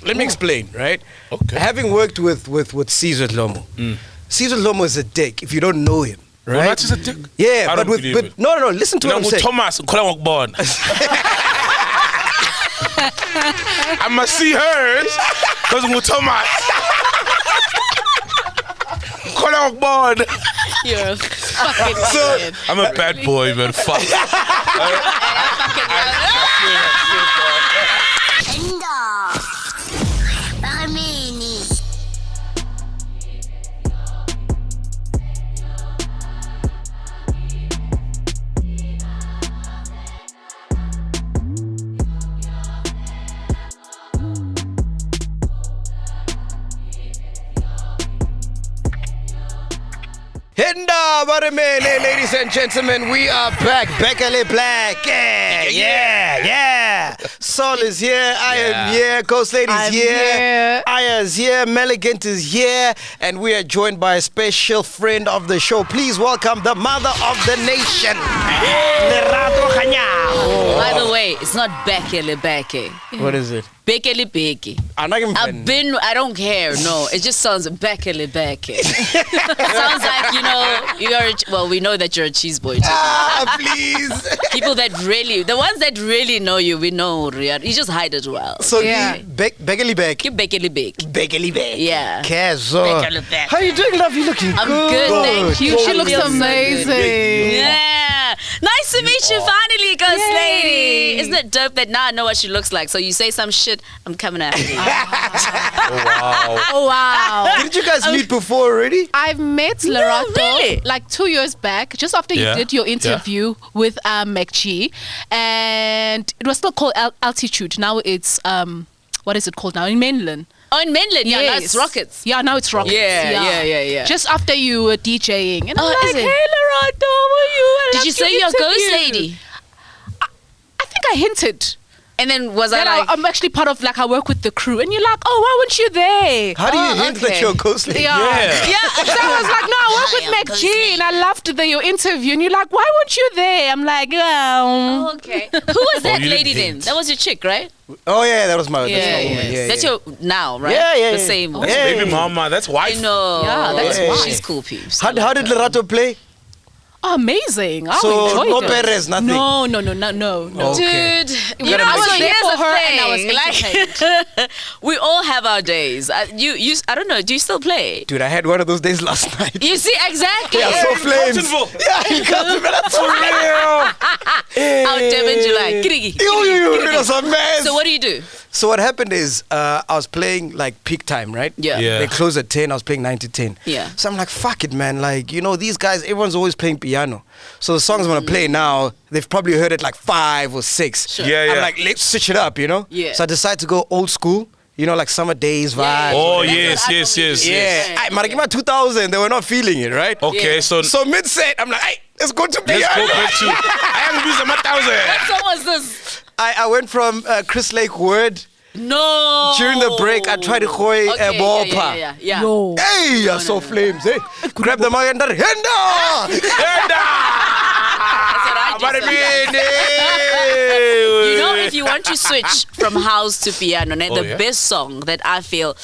Let me explain, right? Okay. Having worked with Sizwe Lomo, Sizwe Lomo is a dick if you don't know him, right? Unathi is a dick? Yeah, I but don't believe it. no, listen to what I'm saying. Thomas, I must see hers because Thomas. You're a fucking idiot. I'm a bad boy, man. Fuck. Hinda, ladies and gentlemen, we are back. Beckele Black. Yeah. Sol is here. I am here. Ghost Lady is here. Aya is here. Meligant is here. And we are joined by a special friend of the show. Please welcome the mother of the nation, Lerato Kganyago. By the way, it's not Bekele Beke. What is it? Bekele Beke. I don't care. No, it just sounds Bekele Beke. Sounds like, we know that you're a cheese boy too. Please. People that really, the ones that really know you, we know, Riyadh. You just hide it well. So, Bekele Beke. You Bekele Beke. Bekele Beke. Yeah. Bekele Beke. How are you doing, love? You looking I'm good, thank you. She looks amazing. Yeah. Nice to meet you finally, Ghost Lady. Isn't it dope that now I know what she looks like? So you say some shit, I'm coming after you. Oh, wow. Did you guys meet before already? I've met Lerato like 2 years back, just after you did your interview with MacG, and it was still called Altitude. Now it's what is it called now in mainland? Oh, in mainland, yeah, now it's Rockets. Yeah, now it's Rockets. Yeah. Just after you were DJing, and I'm like, is it? hey, Lerato, how are you? Did you say you're a Ghost Lady? I think I hinted. And then was I like... I'm actually part of, like, I work with the crew. And you're like, oh, why weren't you there? How do you hint that you're a Ghost Lady? Yeah. So I was like, no, I work with MacG. And I loved your interview. And you're like, why weren't you there? I'm like, oh, okay. Who was that lady then? That was your chick, right? Oh, yeah, that was my woman. That's your now, right? Yeah. The same. That's baby mama. That's wife. I know. Yeah, that's why. She's cool, peeps. How did Lerato play? Oh, amazing. I so enjoyed no it. Perez, nothing? No. Dude, Okay. I was there for her and I was like, we all have our days. You, I don't know, do you still play? Dude, I had one of those days last night. You see, exactly. Yeah, so flames. In Carltonville, that's for real. Out Devon, July. It was a mess. So what do? So what happened is, I was playing like peak time, right? Yeah. They closed at 10, I was playing 9 to 10. Yeah. So I'm like, fuck it, man. Like, these guys, everyone's always playing piano. So the songs I'm going to play now, they've probably heard it like 5 or 6. Sure. I'm like, let's switch it up, Yeah. So I decided to go old school, like Summer Days vibe. Oh, yes. Yeah. Maragima 2000, they were not feeling it, right? Okay, so mid-set, I'm like, hey, let's go to piano. Let's go back to, I am using my 1,000. What song was this? I went from Chris Lake Word. No. During the break, I tried to hoy a ball pa. Yeah. Yo. Hey, I saw flames. Hey, grab the mic and henda. That's what I if you want to switch from house to piano, the best song that I feel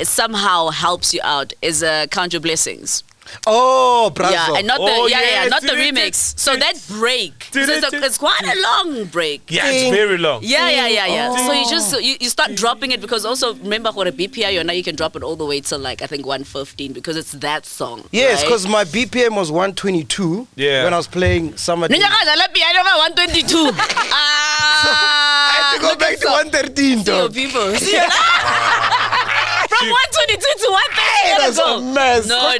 somehow helps you out is Count Your Blessings. Oh, brazo. Yeah, and not not the remix. So that break, it's quite a long break. Yeah, it's very long. Yeah. So you start dropping it because also remember for a BPI, now you can drop it all the way to like I think 115 because it's that song. Yes, because my BPM was 122 when I was playing Summer Days. 122. I had to go back to 113 though. People. From 122 to 130. That's a mess. No.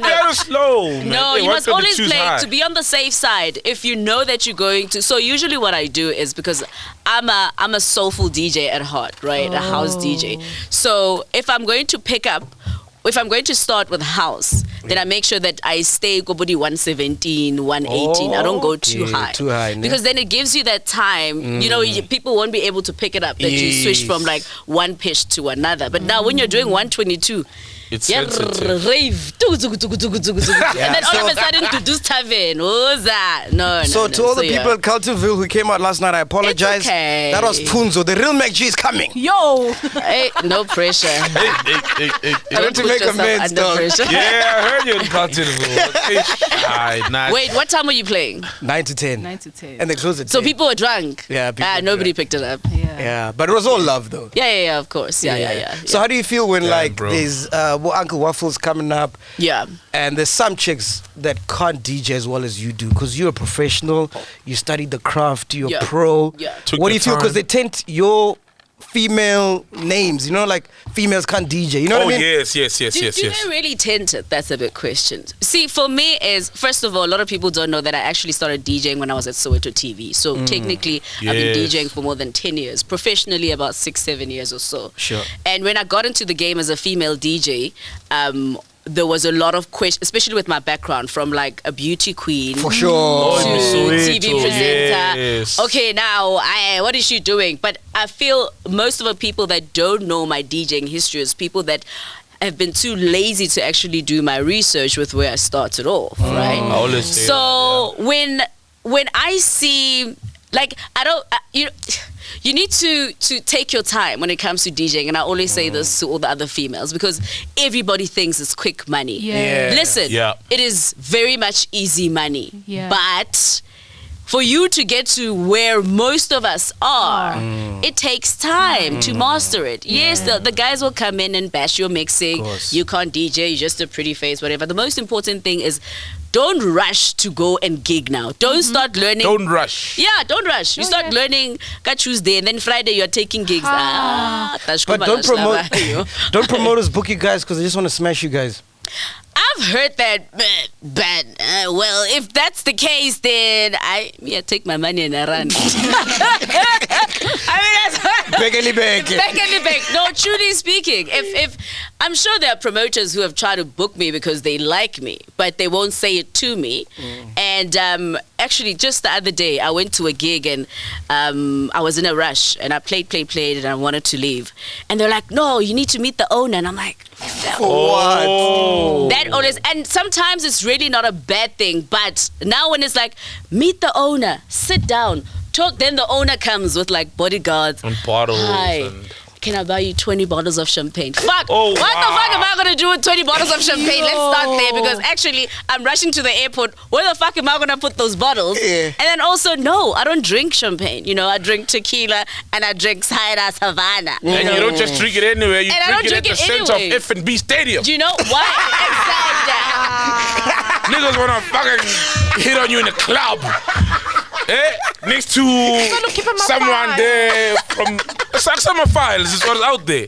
Slow, man. No, you must always play to be on the safe side. If you know that you're going to, so usually what I do is because I'm a soulful DJ at heart, right? A house DJ. So if I'm going to start with house, then I make sure that I stay Gobodi 117, 118. I don't go too high. Because then it gives you that time, people won't be able to pick it up that you switch from like one pitch to another. But now when you're doing 122, It's sensitive. Rave. And then all of a sudden, to do tavern. What's that? No. So to all the people at Carltonville who came out last night, I apologize. Okay. That was Punzo. The real MacG is coming. Yo. Hey, no pressure. I need to make amends, dog. Yeah, I heard you in Carltonville. Nice. Wait, what time were you playing? 9 to 10. 9 to 10. And they closed at So 10. people were drunk. Yeah, people were nobody drunk. picked it up. Yeah, but it was all love though. Yeah, of course. Yeah. So how do you feel when Bro. there's Uncle Waffles coming up? Yeah. And there's some chicks that can't DJ as well as you do because you're a professional, you studied the craft, you're a pro. Yeah. What do you feel? Because they tend your female names, like females can't DJ. You know what I mean? Yes. Do they really tint it? That's a big question. See, for me is, first of all, a lot of people don't know that I actually started DJing when I was at Soweto TV. So technically, I've been DJing for more than 10 years. Professionally, about 6-7 years or so. Sure. And when I got into the game as a female DJ, there was a lot of questions, especially with my background, from like a beauty queen For sure. to TV presenter. Yes. Okay, now what is she doing? But I feel most of the people that don't know my DJing history is people that have been too lazy to actually do my research with where I started off, right? I always say So when I see, like, you need to take your time when it comes to DJing, and I always say this to all the other females because everybody thinks it's quick money. Yeah. Listen, Yeah. it is very much easy money, Yeah. but for you to get to where most of us are, it takes time to master it. Yes, the guys will come in and bash your mixing. course. You can't DJ, you're just a pretty face, whatever. The most important thing is don't rush to go and gig now. Don't start learning. Don't rush. Yeah, don't rush. You start learning Tuesday, and then Friday you're taking gigs. But don't promote us, book you guys because they just want to smash you guys. I've heard that, but well, if that's the case, then I take my money and I run. I mean, that's back. No, truly speaking, if I'm sure there are promoters who have tried to book me because they like me, but they won't say it to me. And actually, just the other day, I went to a gig and I was in a rush and I played, and I wanted to leave. And they're like, "No, you need to meet the owner." And I'm like, What? that owners, and sometimes it's really not a bad thing, but now when it's like, meet the owner, sit down, talk, then the owner comes with like bodyguards And bottles. Hi, And can I buy you 20 bottles of champagne? Fuck! Oh, what the fuck am I gonna do with 20 bottles of champagne? Let's start there, because actually I'm rushing to the airport. Where the fuck am I gonna put those bottles? Yeah. And then also, no, I don't drink champagne. You know, I drink tequila and I drink cider Savannah. And you don't just drink it anywhere. You And I don't drink it at the drink it center anyway. of F&B Stadium. Do you know why? Exactly. Niggas wanna fucking hit on you in the club. Next to someone there from Summer Files is what's out there.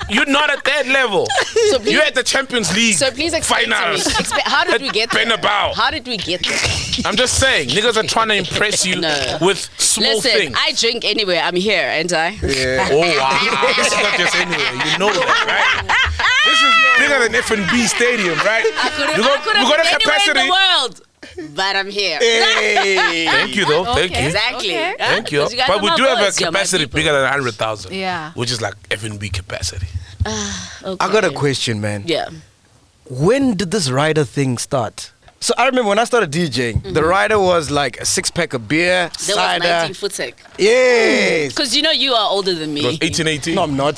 You're not at that level. So please, You're at the Champions League so please explain finals. to me. How did we get there? Benabao. How did we get there? I'm just saying, niggas are trying to impress you No. with small Listen, things. I drink anywhere. I'm here, ain't I? Yeah. Oh wow! This is not just anywhere. You know that, right? This is bigger than F&B Stadium, right? I could have we got a been anywhere capacity. in the world, but I'm here. Hey. Thank you, though. Thank Okay. you. Exactly. Okay. Huh? Thank you. 'Cause guys But are we my do have a boys, you're my capacity people. bigger than 100,000. Yeah. Which is like F&B capacity. Okay. I got a question, man. Yeah. When did this rider thing start? So I remember when I started DJing, the rider was like a 6-pack of beer, There was cider. 19 foot sec. Yes. Because you know you are older than It was me. 1818. No, I'm not.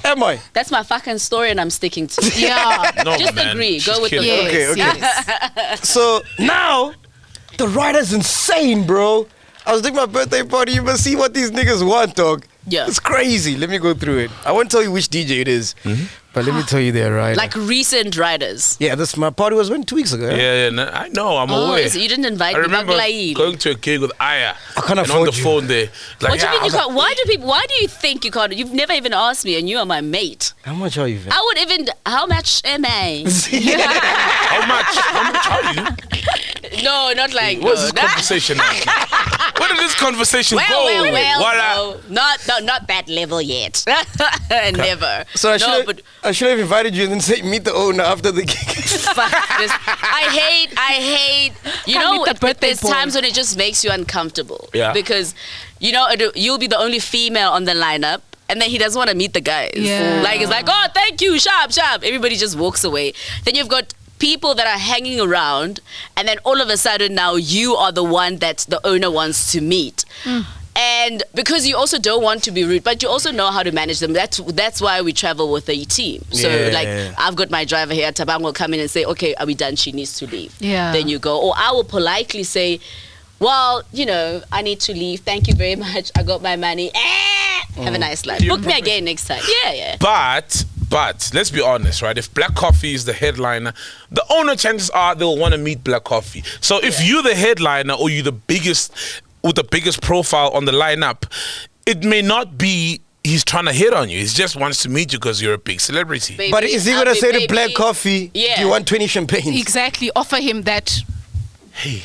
Am I? That's my fucking story and I'm sticking to it. Yeah. No, Just man. agree. She's Go with the kidding. flow. Okay, okay. Yes. So now, the rider's insane, bro. I was doing my birthday party. You must see what these niggas want, dog. Yeah. It's crazy. Let me go through it. I won't tell you which DJ it is, but let me tell you their rider. Like recent riders. yeah, my party was 2 weeks ago. Yeah, no, I know. I'm aware. So you didn't invite I me. remember Maglail. going to a gig with Aya. I can't and on afford the you. phone there. Like, What do you mean I you was like, can't? Why do you think you can't? You've never even asked me, and you are my mate. How much are you, Vin? I would even. How much am I? How much are you? No, not like. What's this no. conversation now? Where did this conversation go? Well, no, not that level yet. Never. So I no, should but have invited you and then say meet the owner after the gig. fuck this. I hate. You Can't know, meet the birthday there's boy. times when it just makes you uncomfortable. Yeah. Because you'll be the only female on the lineup. and then he doesn't want to meet the guys. Yeah. Like, it's like, oh, thank you, sharp. Everybody just walks away. Then you've got people that are hanging around, and then all of a sudden now you are the one that the owner wants to meet. And because you also don't want to be rude, but you also know how to manage them. That's why we travel with a team. So like I've got my driver here, Tabang will come in and say, okay, are we done? She needs to leave. Yeah. Then you go. Or I will politely say, well, you know, I need to leave. Thank you very much. I got my money. Have a nice life. Book me again next time. Yeah. But let's be honest, right? If Black Coffee is the headliner, the owner, chances are they'll want to meet Black Coffee. So if you're the headliner or you're the biggest with the biggest profile on the lineup, it may not be he's trying to hit on you. He just wants to meet you because you're a big celebrity. Baby, but is he going to say to Black Coffee, do you want 20 champagnes? Exactly. Offer him that. Hey.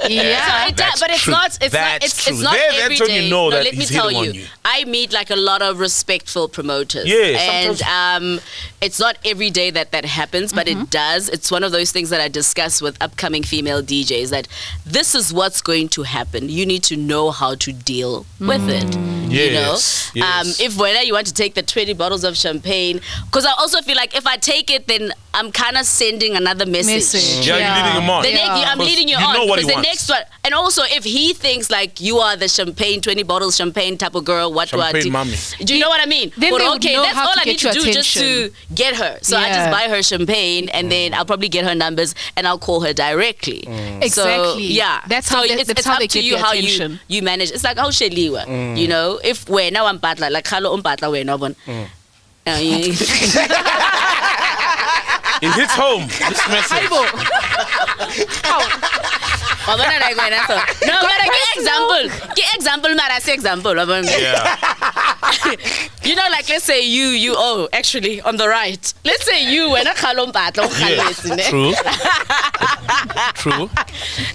Yeah. So but it's not every day. You know that let me tell you, I meet like a lot of respectful promoters. Yeah, and it's not every day that happens, but it does. It's one of those things that I discuss with upcoming female DJs, that this is what's going to happen. You need to know how to deal with it. Yes. You know, if whether you want to take the 20 bottles of champagne, because I also feel like if I take it, then I'm kind of sending another message. You're leading him on. I'm leading you on. Know what he the wants. next one, and also if he thinks like you are the champagne, 20 bottles champagne type of girl, champagne mommy. Do you know what I mean? Then okay, that's all I need to do attention. just to get her. So I just buy her champagne, and then I'll probably get her numbers, and I'll call her directly. Exactly. So, that's how it's how up they to get you how attention. you manage. It's like how sheliwa. You know, if we're now I'm patla like hello patla we're not one. It hits home. This message. No, but example, example. Yeah. You know, like let's say you actually on the right. Let's say you when a True.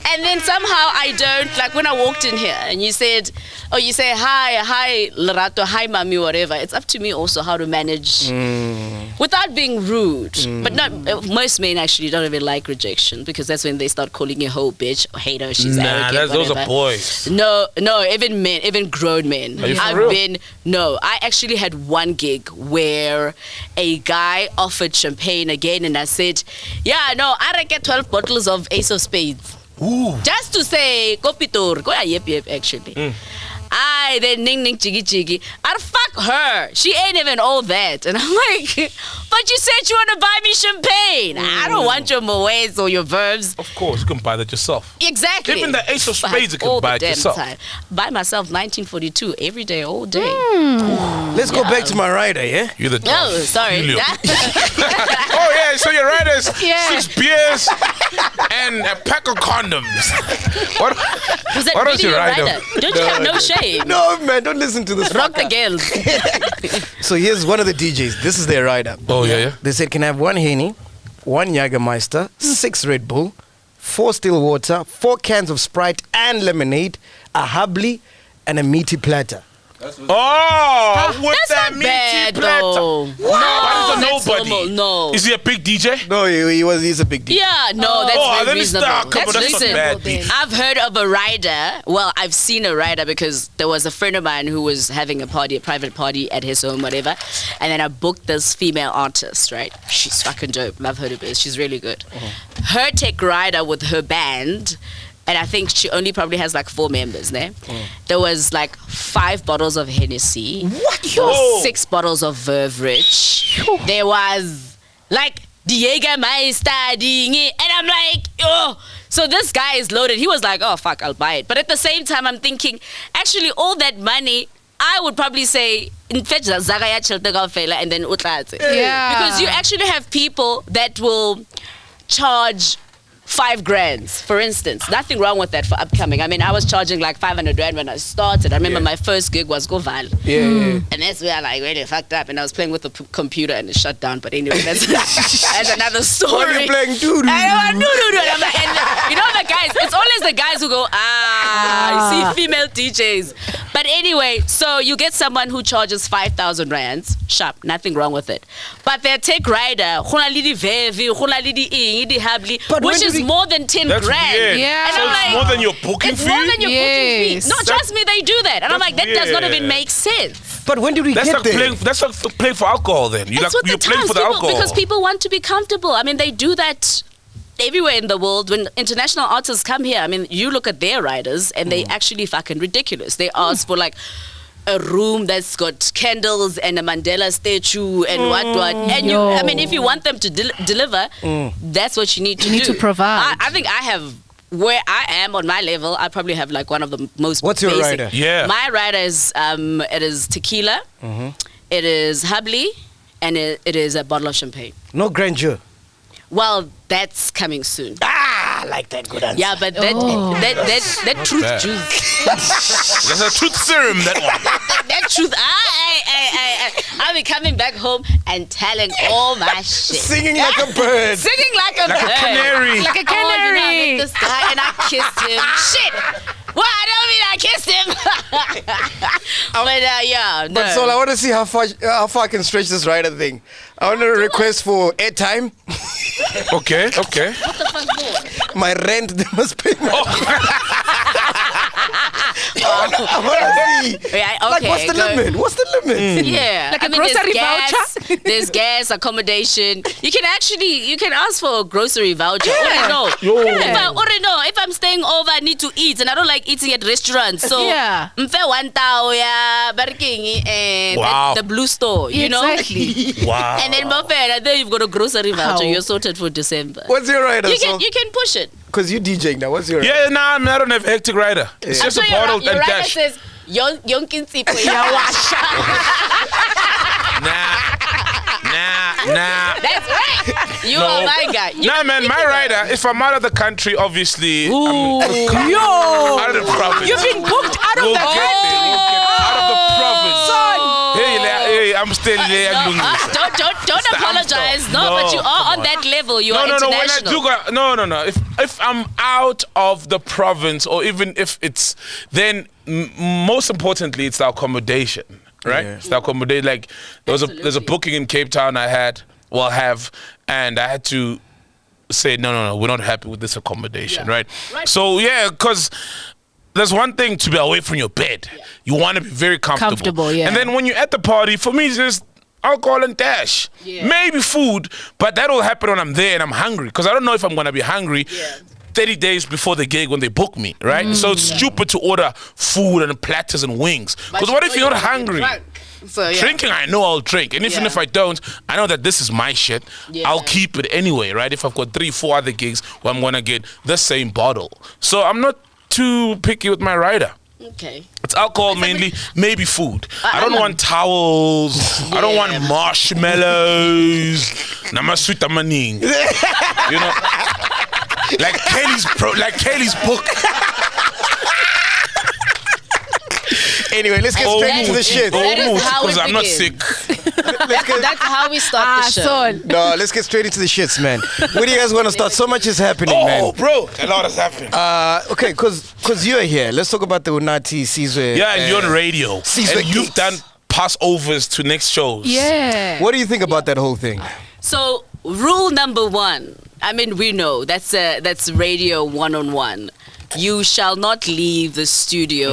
And then somehow I don't, like when I walked in here and you said, you say hi Lerato, hi mommy, whatever. It's up to me also how to manage without being rude. But not most men actually don't even like rejection, because that's when they start calling you hoe, bitch, or hater, she's arrogant, those are boys. No, even men, even grown men. Are you for real? I actually had one gig where a guy offered champagne again, and I said, I get 12 bottles of Ace of Spades. Ooh. Just to say, go pitor, go yep actually. Then ning chigi. Fuck her. She ain't even all that. And I'm like, but you said you want to buy me champagne. I don't want your moets or your verbs. Of course, you can buy that yourself. Exactly. Even the Ace of Spades, you can buy it yourself. Buy myself 1942 every day, all day. Let's go back to my rider, yeah? You're the No, sorry. So your riders, 6 beers and a pack of condoms. What really was your rider? Don't you have no shame? No, man, don't listen to this. Rock the girls. So here's one of the DJs. This is their rider. Oh, yeah. They said, can I have 1 Henny, 1 Jägermeister, 6 Red Bull, 4 still water, 4 cans of Sprite and lemonade, a Hubley, and a meaty platter. With That's that not meaty bad, platter. though. No, that's nobody. normal. No. Is he a big DJ? No, he's a big DJ. Yeah, no, that's very reasonable. That's not bad. I've heard of a rider. Well, I've seen a rider because there was a friend of mine who was having a private party at his home, whatever. And then I booked this female artist, right? She's fucking dope. Love her to bits. She's really good. Her tech rider with her band, and I think she only probably has like 4 members there. There was like 5 bottles of Hennessy. What? There was 6 bottles of Verve Rich. There was like Jägermeister, Djing, and I'm like, so this guy is loaded. He was like, oh fuck, I'll buy it. But at the same time, I'm thinking, actually, all that money, I would probably say, in fact, and then utlatse. Yeah. Because you actually have people that will charge 5 grand, for instance. Nothing wrong with that for upcoming. I mean, I was charging like 500 rand when I started. I remember my first gig was Goval. Yeah. And that's where I like really fucked up, and I was playing with the computer and it shut down. But anyway, that's another story. What are you playing? Doo-doo. And you know the guys, it's always the guys who go, you see female DJs. But anyway, so you get someone who charges 5,000 rands. Sharp, nothing wrong with it. But their take rider, which is more than 10 That's grand. weird. Yeah. And So I'm it's like, more than your booking it's fee? more than your booking Yes. fee. No, trust me, they do that. And I'm like, that does not even weird. make sense. But when did we That's get like there? that's like playing for alcohol then. It's with You're the playing times, for the people, alcohol. because people want to be comfortable. I mean, they do that everywhere in the world. When international artists come here, I mean, you look at their riders and they actually fucking ridiculous. They ask for like a room that's got candles and a Mandela statue and what. And you, I mean, if you want them to deliver, that's what you need to do. need to provide. I think I have. Where I am on my level, I probably have like one of the most. What's your basic. rider? Yeah. My rider is it is tequila, it is hubbly, and it is a bottle of champagne. No grandeur. Well, that's coming soon. I like that good answer. Yeah, but that truth bad. juice, There's a truth serum, that one. that truth. I'll be coming back home and telling all my shit. Singing like a bird. Singing like a Like a bird. canary. Like a Oh, you know, I canary. met this guy and I kissed him. Shit. Well, I don't mean I kissed him. But yeah, no. But Sol, I want to see how far I can stretch this rider thing. I want to request for airtime. Okay. What the fuck more? My rent, they must pay my I want to see. Yeah, Like, okay, what's the go. limit? What's the limit? Yeah, Like a there's grocery gas, voucher? There's gas, accommodation. You can ask for a grocery voucher. Yeah. If I'm staying over, I need to eat, and I don't like eating at restaurants. So, Yeah. mfe 1,000 ya, Burger and Wow. the blue store, you know. Exactly. Wow. And then there you've got a grocery voucher. How? You're sorted for December. What's your rider, You Sol? can push it. Because you DJing now. What's your rider? Yeah, nah, I don't have hectic rider. It's just a So bottle your and rider dash. says Yonkin Tipo Yawasha. Nah. That's right. You are my guy. Nah, man, my rider, if I'm out of the country, obviously, Yo. out of the province. You've been booked out of We'll the get there. country. We'll get out of the province. Hey, I'm still there. Don't apologize. No, but you are on that level. You are No. When I international. do go, no. If I'm out of the province, or even if it's, then most importantly, it's the accommodation, right? Yeah. It's the accommodation. Like there's a booking in Cape Town I have, and I had to say no, we're not happy with this accommodation, right? So yeah, because there's one thing to be away from your bed. You want to be very comfortable. Comfortable, yeah. And then when you're at the party, for me, it's just alcohol and dash. Yeah. Maybe food, but that will happen when I'm there and I'm hungry. Because I don't know if I'm going to be hungry 30 days before the gig when they book me, right? So it's stupid to order food and platters and wings. Because what if you're not hungry? So, yeah. Drinking, I know I'll drink. And even Yeah. if I don't, I know that this is my shit. Yeah. I'll keep it anyway, right? If I've got 3-4 other gigs where I'm going to get the same bottle. So I'm not too picky with my rider. Okay. It's alcohol mainly, maybe food. I don't want towels. I don't want marshmallows. Namasweet amaning. You know, like Kelly's book. Anyway, let's get straight into the shit. That is how Because it I'm not begins. sick. That's how we start the show. Sol. No, let's get straight into the shits, man. Where do you guys want to start? So much is happening, Oh, man. bro, a lot has happened. Okay, because you're here. Let's talk about the Unathi, Sizwe. Yeah, and you're on radio. Sizwe And you've Gates. done passovers to next shows. Yeah. What do you think about that whole thing? So rule number 1. I mean, we know that's radio 1-on-1. You shall not leave the studio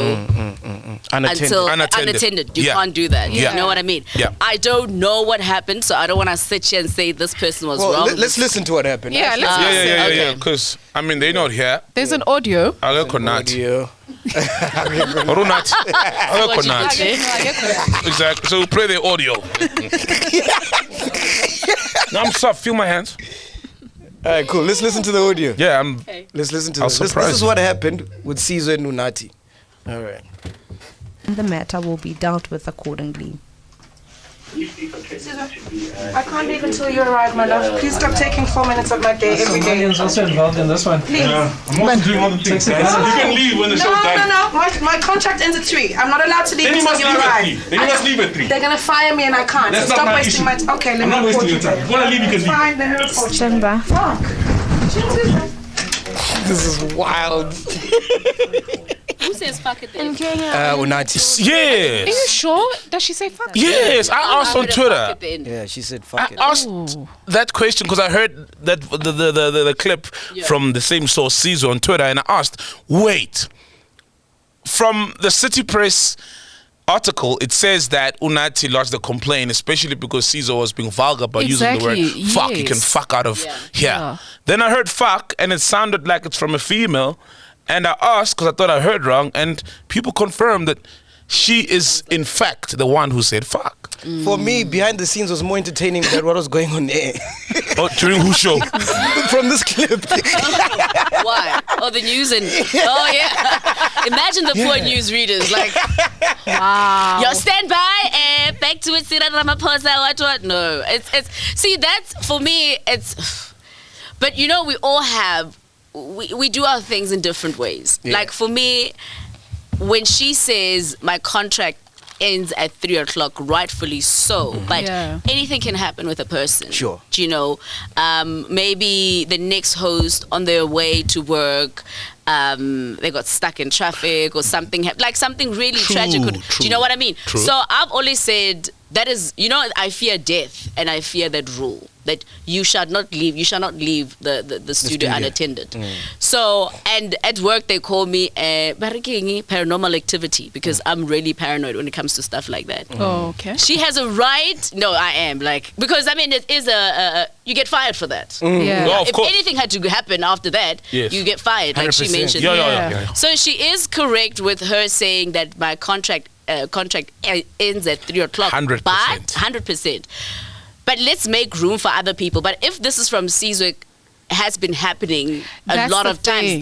until unattended. You Yeah. can't do that. Yeah. You know what I mean? Yeah. I don't know what happened, so I don't want to sit here and say this person was Well, wrong. let's listen to what happened. Yeah, let's Yeah. Okay. Because, I mean, they're not here. There's an audio. I'll go Unathi. Audio. Unathi. I'll go What you Unathi. did. Exactly. So we'll play the audio. Now I'm soft. Feel my hands. All right, cool. Let's listen to the audio. Yeah, Let's listen to I'll this. surprise This is you. what happened with Caesar and Unati. All right. The matter will be dealt with accordingly. I can't leave until you arrive, my love. Please stop taking 4 minutes of my day every day. Somalians also involved in this one. Please. I'm also doing all the things. You can leave when the show's done. No. My contract ends at 3. I'm not allowed to leave Then you until must you leave at arrive. 3. Then you must leave at 3. They're gonna fire me and I can't. That's so not stop my wasting issue. my time. Okay, let I'm me not report wasting you. your time. If you wanna leave, you can leave. Fine, let me report you. Shemba. Fuck. This is wild. Who says fuck fuck it then? Unathi. Yes. Are you sure? Does she say fuck? Yes, I asked on Twitter. Yeah, she said fuck it. I asked that question because I heard that the clip from the same source, Caesar, on Twitter, and I asked, wait, from the City Press article, it says that Unathi lodged the complaint, especially because Caesar was being vulgar by using the word fuck. You can fuck out of here. Then I heard fuck, and it sounded like it's from a female, and I asked because I thought I heard wrong, and people confirmed that she is in fact the one who said fuck. For me, behind the scenes was more entertaining than what was going on there. During whose show? From this clip. Why? Oh, the news and imagine the poor news readers like, wow. Yo, stand by and back to it. Ramaphosa. What? No, it's. See, that's for me. It's. But you know, we all have. We do our things in different ways. Yeah. Like for me, when she says my contract ends at 3:00, rightfully so, but anything can happen with a person. Sure. Do you know, maybe the next host on their way to work, they got stuck in traffic or something, like something really tragic. Do you know what I mean? True. So I've always said that is, you know, I fear death and I fear that rule that you shall not leave the studio unattended. So, and at work they call me paranormal activity because I'm really paranoid when it comes to stuff like that. Oh, okay. She has a right. No, I am because I mean it is you get fired for that. Yeah. Oh, of if course. anything had to happen after that, you get fired, like 100%. she mentioned. Yeah. So she is correct with her saying that my contract ends at 3:00. 100%. But 100%. But let's make room for other people. But if this is from Sizwe, has been happening a lot of times,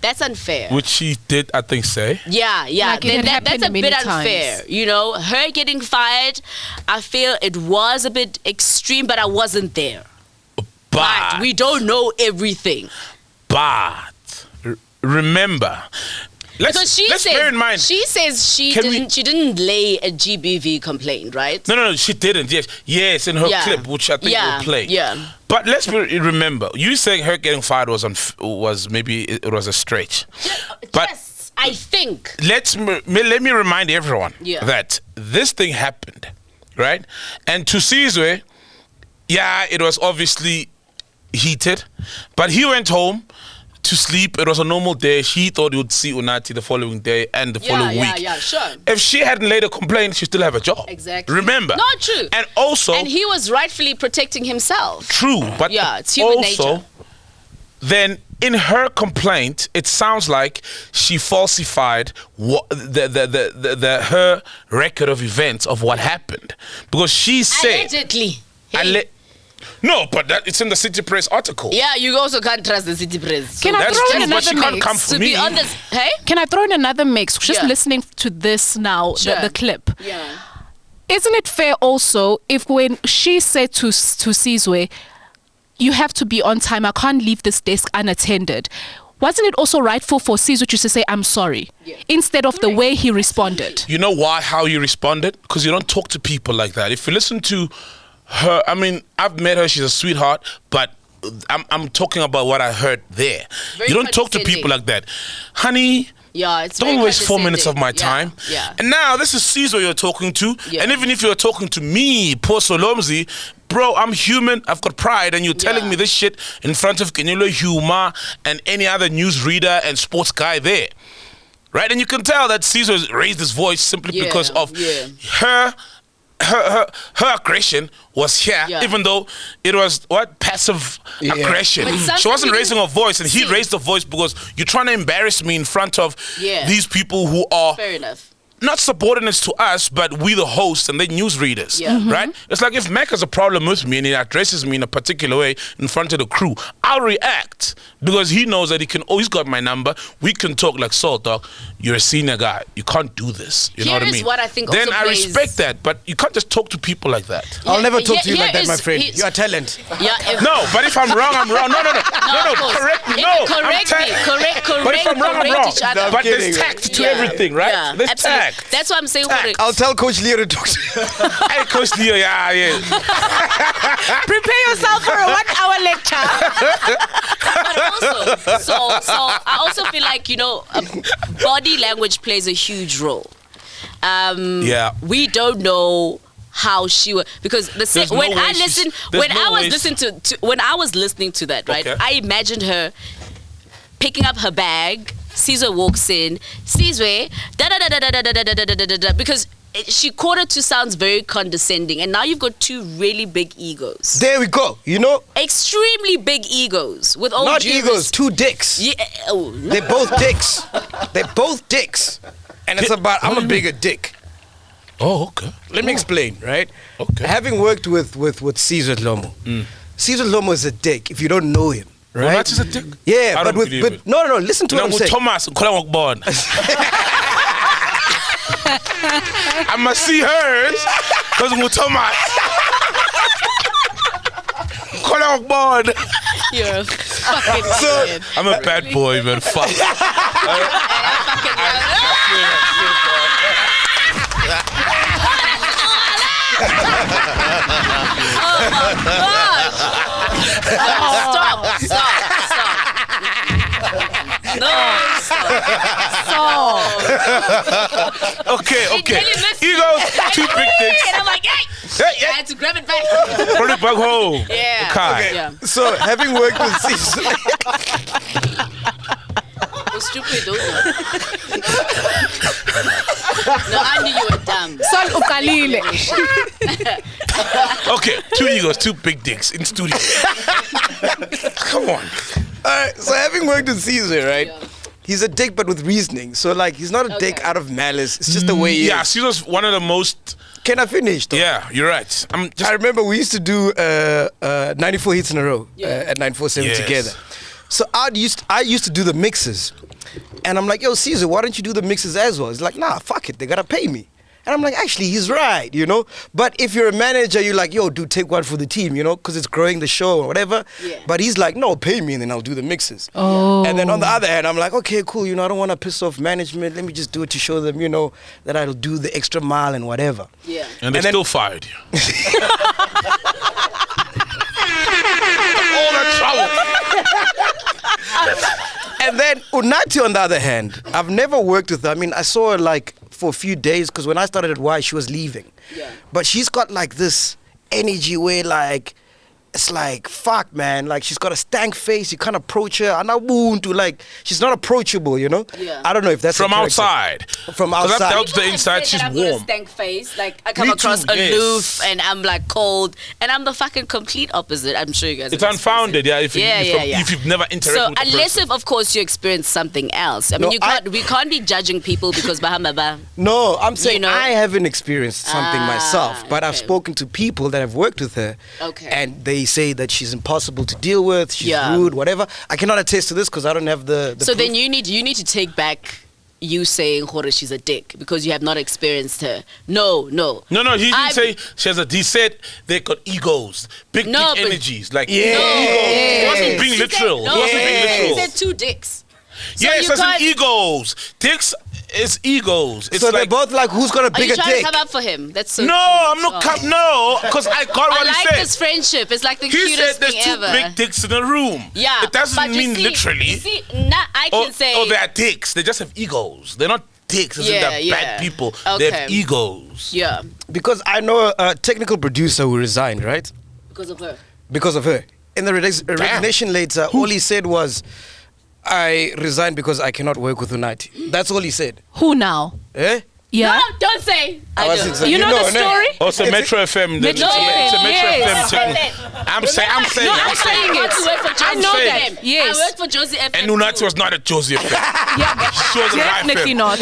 that's unfair. Which she did, I think, say. Yeah. Like That's a bit times. unfair. You know, her getting fired, I feel it was a bit extreme, but I wasn't there. But we don't know everything. But remember, let's bear in mind. She says she didn't lay a GBV complaint, right? No, she didn't. Yes, in her clip, which I think we'll play. Yeah. But let's remember, you saying her getting fired was maybe it was a stretch. But yes, I think. Let me remind everyone that this thing happened, right? And to Sizwe, it was obviously heated, but he went home to sleep. It was a normal day. She thought he would see Unathi the following day and the following week. Yeah, sure. If she hadn't laid a complaint, she'd still have a job. Exactly. Remember. Not true. And also... And he was rightfully protecting himself. True. But it's human nature. Then in her complaint, it sounds like she falsified her record of events of what happened. Because she said... Allegedly. No, but it's in the City Press article. Yeah, you also can't trust the City Press. So Can I throw in another mix? Can't come for me. Be honest, hey? Can I throw in another mix? Just listening to this now, the clip. Yeah. Isn't it fair also if when she said to Sizwe, you have to be on time, I can't leave this desk unattended, wasn't it also rightful for Sizwe to say, I'm sorry, instead of the way he responded? You know why, how he responded? Because you don't talk to people like that. If you listen to her, I mean, I've met her, she's a sweetheart, but I'm talking about what I heard there. You don't talk to people like that. Honey, don't waste 4 minutes of my time. Yeah. And now this is Sizwe you're talking to. And even if you're talking to me, poor Solomzi, bro, I'm human, I've got pride, and you're telling me this shit in front of Kganyago, Huma, and any other newsreader and sports guy there. Right? And you can tell that Sizwe raised his voice simply because of her aggression was here, even though it was passive aggression. She wasn't raising her voice, and he raised the voice because you're trying to embarrass me in front of these people who are fair enough. Not subordinates to us, but we the hosts and they newsreaders, right? It's like if Mac has a problem with me and he addresses me in a particular way in front of the crew, I'll react because he knows that he's got my number. We can talk like, so dog, you're a senior guy. You can't do this. You know what I mean? Here's what I think then also I respect that, but you can't just talk to people like that. I'll never talk to you like that, my friend. You're a talent. No, but if I'm wrong, I'm wrong. No, correct me. No, correct me. But if I'm wrong, I'm wrong. But there's tact to everything, right? There's tact. That's what I'm saying. I'll tell Coach Leo to talk to you. Hey, Coach Leo, yeah. Prepare yourself for a 1-hour lecture. But also, so I also feel like, body language plays a huge role. We don't know how she was, because when I was listening to that, right, I imagined her picking up her bag. Sizwe walks in. Sizwe, because she quoted to sounds very condescending, and now you've got two really big egos. There we go. Extremely big egos with all not egos, two dicks. Yeah, they're both dicks. They're both dicks, and it's about I'm a bigger dick. Oh, okay. Let me explain, right? Okay. Having worked with Caesar Lomo, Caesar Lomo is a dick if you don't know him, right? Unathi is a dick? Yeah, but no, listen to what I'm saying. Thomas, I must see hers because Thomas. You're a fucking idiot. I'm a bad boy, man. Fuck. Oh my gosh! Stop! No, stop. Okay. Egos, two big dicks. And I'm like, hey! I had to grab it back. Put it back home. Yeah. Okay. Yeah. So having worked with Caesar. Stupid, no, I knew you were dumb. Okay, two egos, two big dicks in studio. Come on. Alright, so having worked with Caesar, right? Yeah. He's a dick but with reasoning. So he's not a dick out of malice. It's just the way he is. Yeah, Caesar's one of the most... Can I finish though? Yeah, you're right. I remember we used to do 94 hits in a row at 947 together. So I used to do the mixes. And I'm like, yo, Caesar, why don't you do the mixes as well? He's like, nah, fuck it. They got to pay me. And I'm like, actually, he's right, But if you're a manager, you're like, yo, dude, take one for the team, because it's growing the show or whatever. Yeah. But he's like, no, pay me and then I'll do the mixes. Oh. And then on the other hand, I'm like, okay, cool. I don't want to piss off management. Let me just do it to show them, that I'll do the extra mile and whatever. Yeah. And they still fired you. All that trouble. And then Unathi, on the other hand, I've never worked with her. I mean, I saw her for a few days because when I started at Y, she was leaving. Yeah. But she's got this energy where it's like, fuck, man. She's got a stank face. You can't approach her. And I won't do she's not approachable, Yeah. I don't know if that's from outside. From outside. Because up to the inside, she's warm. Got a stank face. I come across aloof and I'm cold. And I'm the fucking complete opposite. I'm sure you guys. It's unfounded, if you've never interacted with a unless person. if, of course, you experience something else. I mean, we can't be judging people because Bahama. No, I'm saying I haven't experienced something myself, but I've spoken to people that have worked with her. Okay. And they say that she's impossible to deal with, she's rude, whatever. I cannot attest to this because I don't have the so proof. Then you need to take back you saying she's a dick because you have not experienced her. No. He didn't say she has he said they got egos, big energies. Egos. He wasn't being literal. He said two dicks. So yes, as in egos. Dicks is egos. It's so they're both who's got a bigger dick? Are you trying to come up for him? That's so no, I'm not because I got what he said. I like this friendship. It's like the cutest thing ever. He said there's two big dicks in a room. Yeah. It doesn't mean literally. You see, I can say... Oh, they're dicks. They just have egos. They're not dicks. They're bad people. Okay. They have egos. Yeah. Because I know a technical producer who resigned, right? Because of her. Because of her. In the resignation letter, all he said was... I resigned because I cannot work with Unathi. That's all he said. Who now? Eh? Yeah. No, don't say. I do. You know the story? Also, Metro FM. It's a Metro FM. I'm saying. I'm saying it. I know that. Yes. I worked for Josie FM. And Unathi was not at Josie FM. Yeah, she was definitely not.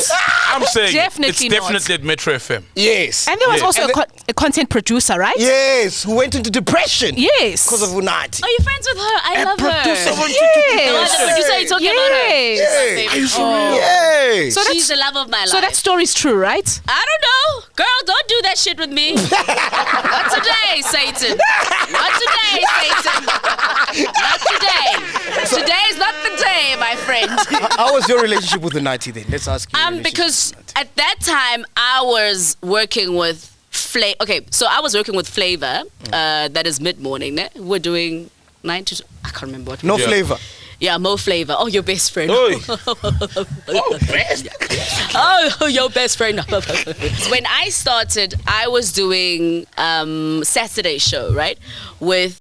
I'm saying definitely it's definitely at Metro FM. Yes. And there was also a content producer, right? Yes, who went into depression. Yes. Because of Unathi. Are you friends with her? I love her. Yes. The producer you're talking about her. Yes. Yes. So she's the love of my life. So that story's true, right? I don't know. Girl, don't do that shit with me. Not today, Satan. Not today, Satan. Not today. Today is not the day, my friend. How was your relationship with Unathi then? Let's ask you. Because at that time, I was working with Okay, so I was working with Flavor. That is mid-morning. Ne? We're doing 9 to... I can't remember what. No Flavor. Yeah, Mo Flavor. Oh, your best friend. Oh, best. Oh, your best friend. When I started, I was doing Saturday show, right? With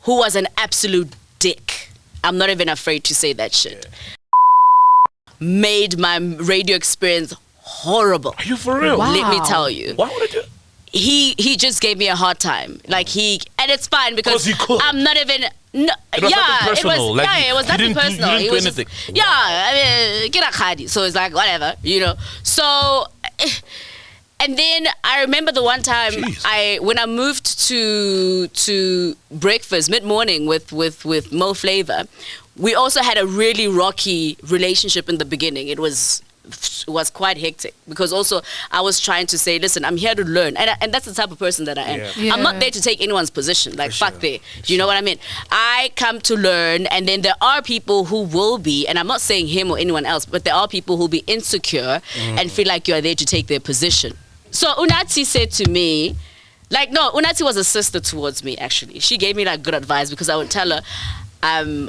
who was an absolute dick. I'm not even afraid to say that shit. Made my radio experience horrible. Are you for real? Wow. Let me tell you. Why would I do? He just gave me a hard time. Like and it's fine because he could. I'm not even. No, It was nothing personal. It was nothing personal. You didn't do anything. I mean, get a khadi. So it's like whatever, you know. So, and then I remember the one time when I moved to breakfast mid-morning with Mo Flavor, we also had a really rocky relationship in the beginning. It was quite hectic because also I was trying to say, listen, I'm here to learn, and that's the type of person that I am. Yeah. I'm not there to take anyone's position. Like fuck there. Do you know what I mean? I come to learn, and then there are people who will be, and I'm not saying him or anyone else, but there are people who will be insecure and feel like you are there to take their position. So Unathi said to me, Unathi was a sister towards me actually. She gave me like good advice because I would tell her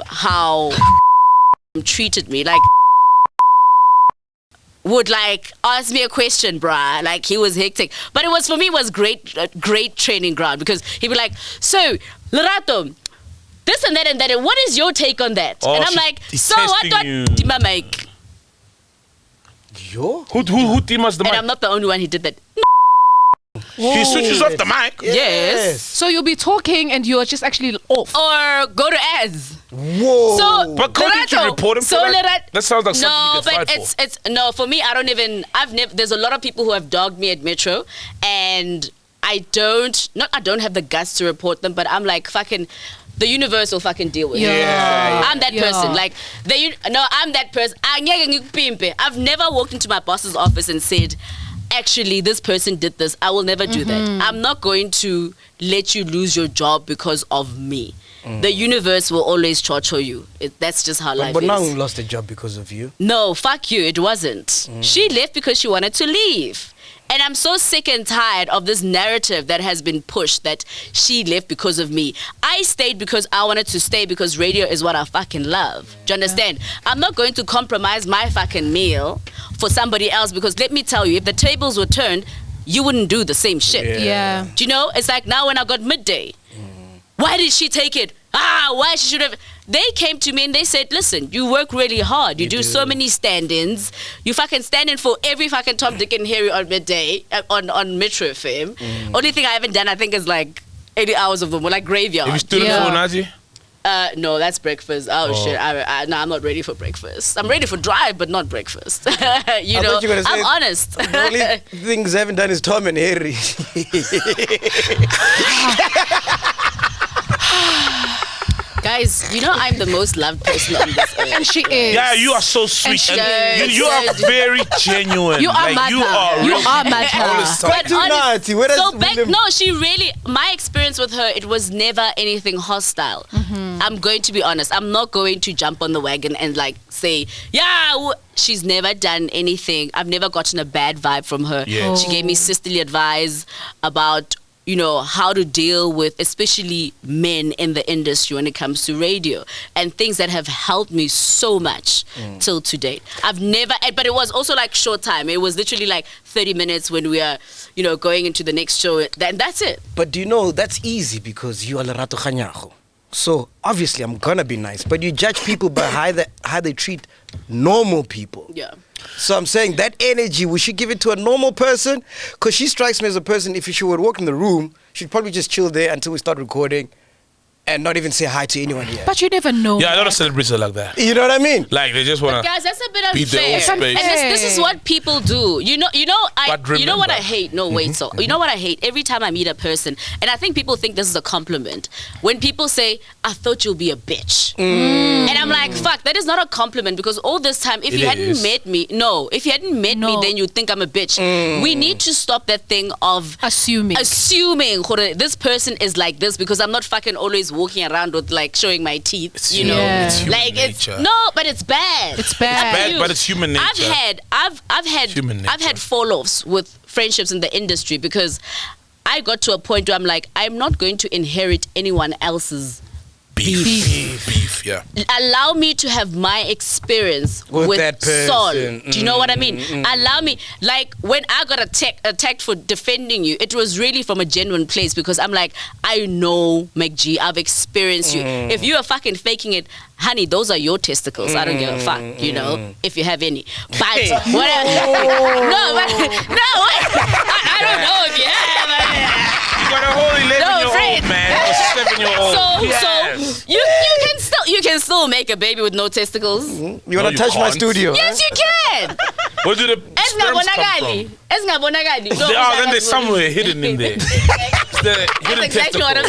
how treated me. Like would like ask me a question, bruh. Like he was hectic, but for me it was great training ground because he'd be like, so Lerato, this and that and that. What is your take on that? And I'm like, so what do I make? Yo? Who teamas the mic? And I'm not the only one who did that. He switches off the mic. Yes. So you'll be talking and you're just actually off. Or go to ads. Whoa. So, but couldn't you report him for that? That sounds like something you get fired for. No, for me, I don't even, there's a lot of people who have dogged me at Metro, and I don't have the guts to report them, but I'm like, fucking, the universe will fucking deal with it. Yeah. I'm that person. Like, I'm that person. I've never walked into my boss's office and said, actually, this person did this. I will never do that. I'm not going to let you lose your job because of me. The universe will always torture you. That's just how life is. But now you lost a job because of you. No, fuck you. It wasn't. She left because she wanted to leave. And I'm so sick and tired of this narrative that has been pushed that she left because of me. I stayed because I wanted to stay because radio is what I fucking love. Do you understand? I'm not going to compromise my fucking meal for somebody else because let me tell you, if the tables were turned, you wouldn't do the same shit. Yeah. Do you know? It's like now when I got midday. Why did she take it? Why she should have... They came to me and they said, listen, you work really hard. You do so many stand-ins. You fucking stand in for every fucking Tom, Dick and Harry on midday, on Metro FM. Only thing I haven't done, I think, is like 80 hours of them, like graveyard. Have you stood in for Unathi? No, that's breakfast. Oh shit! No, I'm not ready for breakfast. I'm ready for drive, but not breakfast. you know, I'm honest. The only things I haven't done is Tom and Harry. Guys, you know I'm the most loved person on this earth. And she is. Yeah, you are so sweet. And you are very genuine. You are like, You are she really, my experience with her, it was never anything hostile. I'm going to be honest. I'm not going to jump on the wagon and like say, she's never done anything. I've never gotten a bad vibe from her. She gave me sisterly advice about, you know, how to deal with especially men in the industry when it comes to radio, and things that have helped me so much till to date. I've never, but it was also like short time. It was literally like 30 minutes when we are, you know, going into the next show. That's it. But do you know, that's easy because you are Lerato Kganyago. So obviously I'm gonna be nice, but you judge people by how they treat normal people. Yeah. So I'm saying that energy, we should give it to a normal person, because she strikes me as a person, if she would walk in the room, she'd probably just chill there until we start recording and not even say hi to anyone here. But you never know. Yeah, a lot of celebrities are like that. You know what I mean? Like they just want to. Guys, that's a bit Be their own unfair. space. And this is what people do. You know what I hate? No, wait, so you know what I hate? Every time I meet a person, and I think people think this is a compliment, when people say, I thought you'll be a bitch. And I'm like, fuck, that is not a compliment, because all this time, if you hadn't met me, then you'd think I'm a bitch. We need to stop that thing of assuming this person is like this, because I'm not fucking always walking around with like showing my teeth, it's human nature. But it's bad. It's bad, but it's human nature. I've had fall-offs with friendships in the industry, because I got to a point where I'm like, I'm not going to inherit anyone else's beef. Yeah. Allow me to have my experience with that person. Soul. Do you know what I mean? Allow me, like when I got attacked for defending you, it was really from a genuine place, because I'm like, I know MacG, I've experienced you. If you are fucking faking it, honey, those are your testicles. I don't give a fuck, you know, if you have any. But whatever. I don't know if you have. You got a whole 11-year-old man, a 7-year-old. So you can still make a baby with no testicles. You want to touch my studio? Yes, you can. Where do the sperms come from? Then they're somewhere hidden in there. The hidden exactly what I'm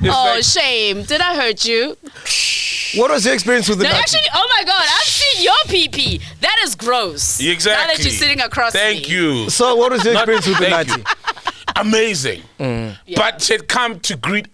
saying. Shame. Did I hurt you? What was your experience with the Unathi? Actually, oh my God, I've seen your pee-pee. That is gross. Exactly. Now that you're sitting across Thank you. So what was your experience with the Unathi? Amazing. But she'd come to greet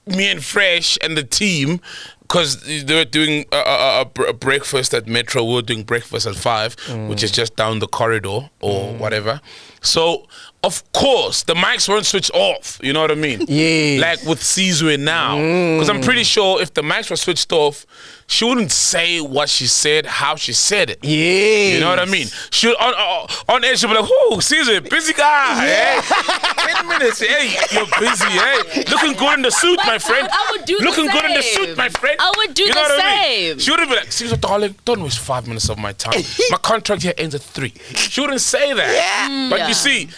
me and Fresh and the team, because they were doing a breakfast at Metro. We were doing breakfast at 5, which is just down the corridor or whatever. So, of course, the mics weren't switched off. You know what I mean? Yeah. Like with Sizwe now. Because I'm pretty sure if the mics were switched off, she wouldn't say what she said, how she said it. Yeah. You know what I mean? She on air, she'll be like, "Whoo, Caesar, busy guy. Yeah. 10 minutes. Hey, you're busy. Hey, looking good in the suit, my friend. I would do looking the same. good in the suit, my friend. I would do the what same. I mean? She wouldn't be like, Caesar, darling, don't waste 5 minutes of my time. My contract here ends at 3. She wouldn't say that. But you see,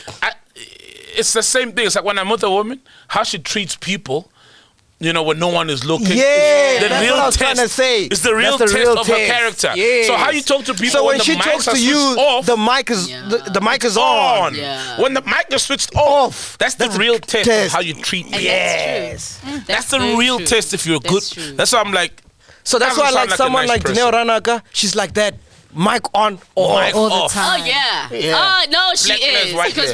it's the same thing. It's like when I'm with a woman, how she treats people, you know, when no one is looking. Yeah, the that's real what I was test. trying to say. It's the real test of her character. Yes. So how you talk to people so when the she mics talks are to you, switched off, the mic is the mic is on. Yeah. When the mic is switched off, that's the real test of how you treat people. Yes. That's the real test if you're good. That's why I'm like. So that's why I like someone like Dineo Ranaka. She's like that. Mic on or mic all off. the time. Oh yeah. No, she is. Because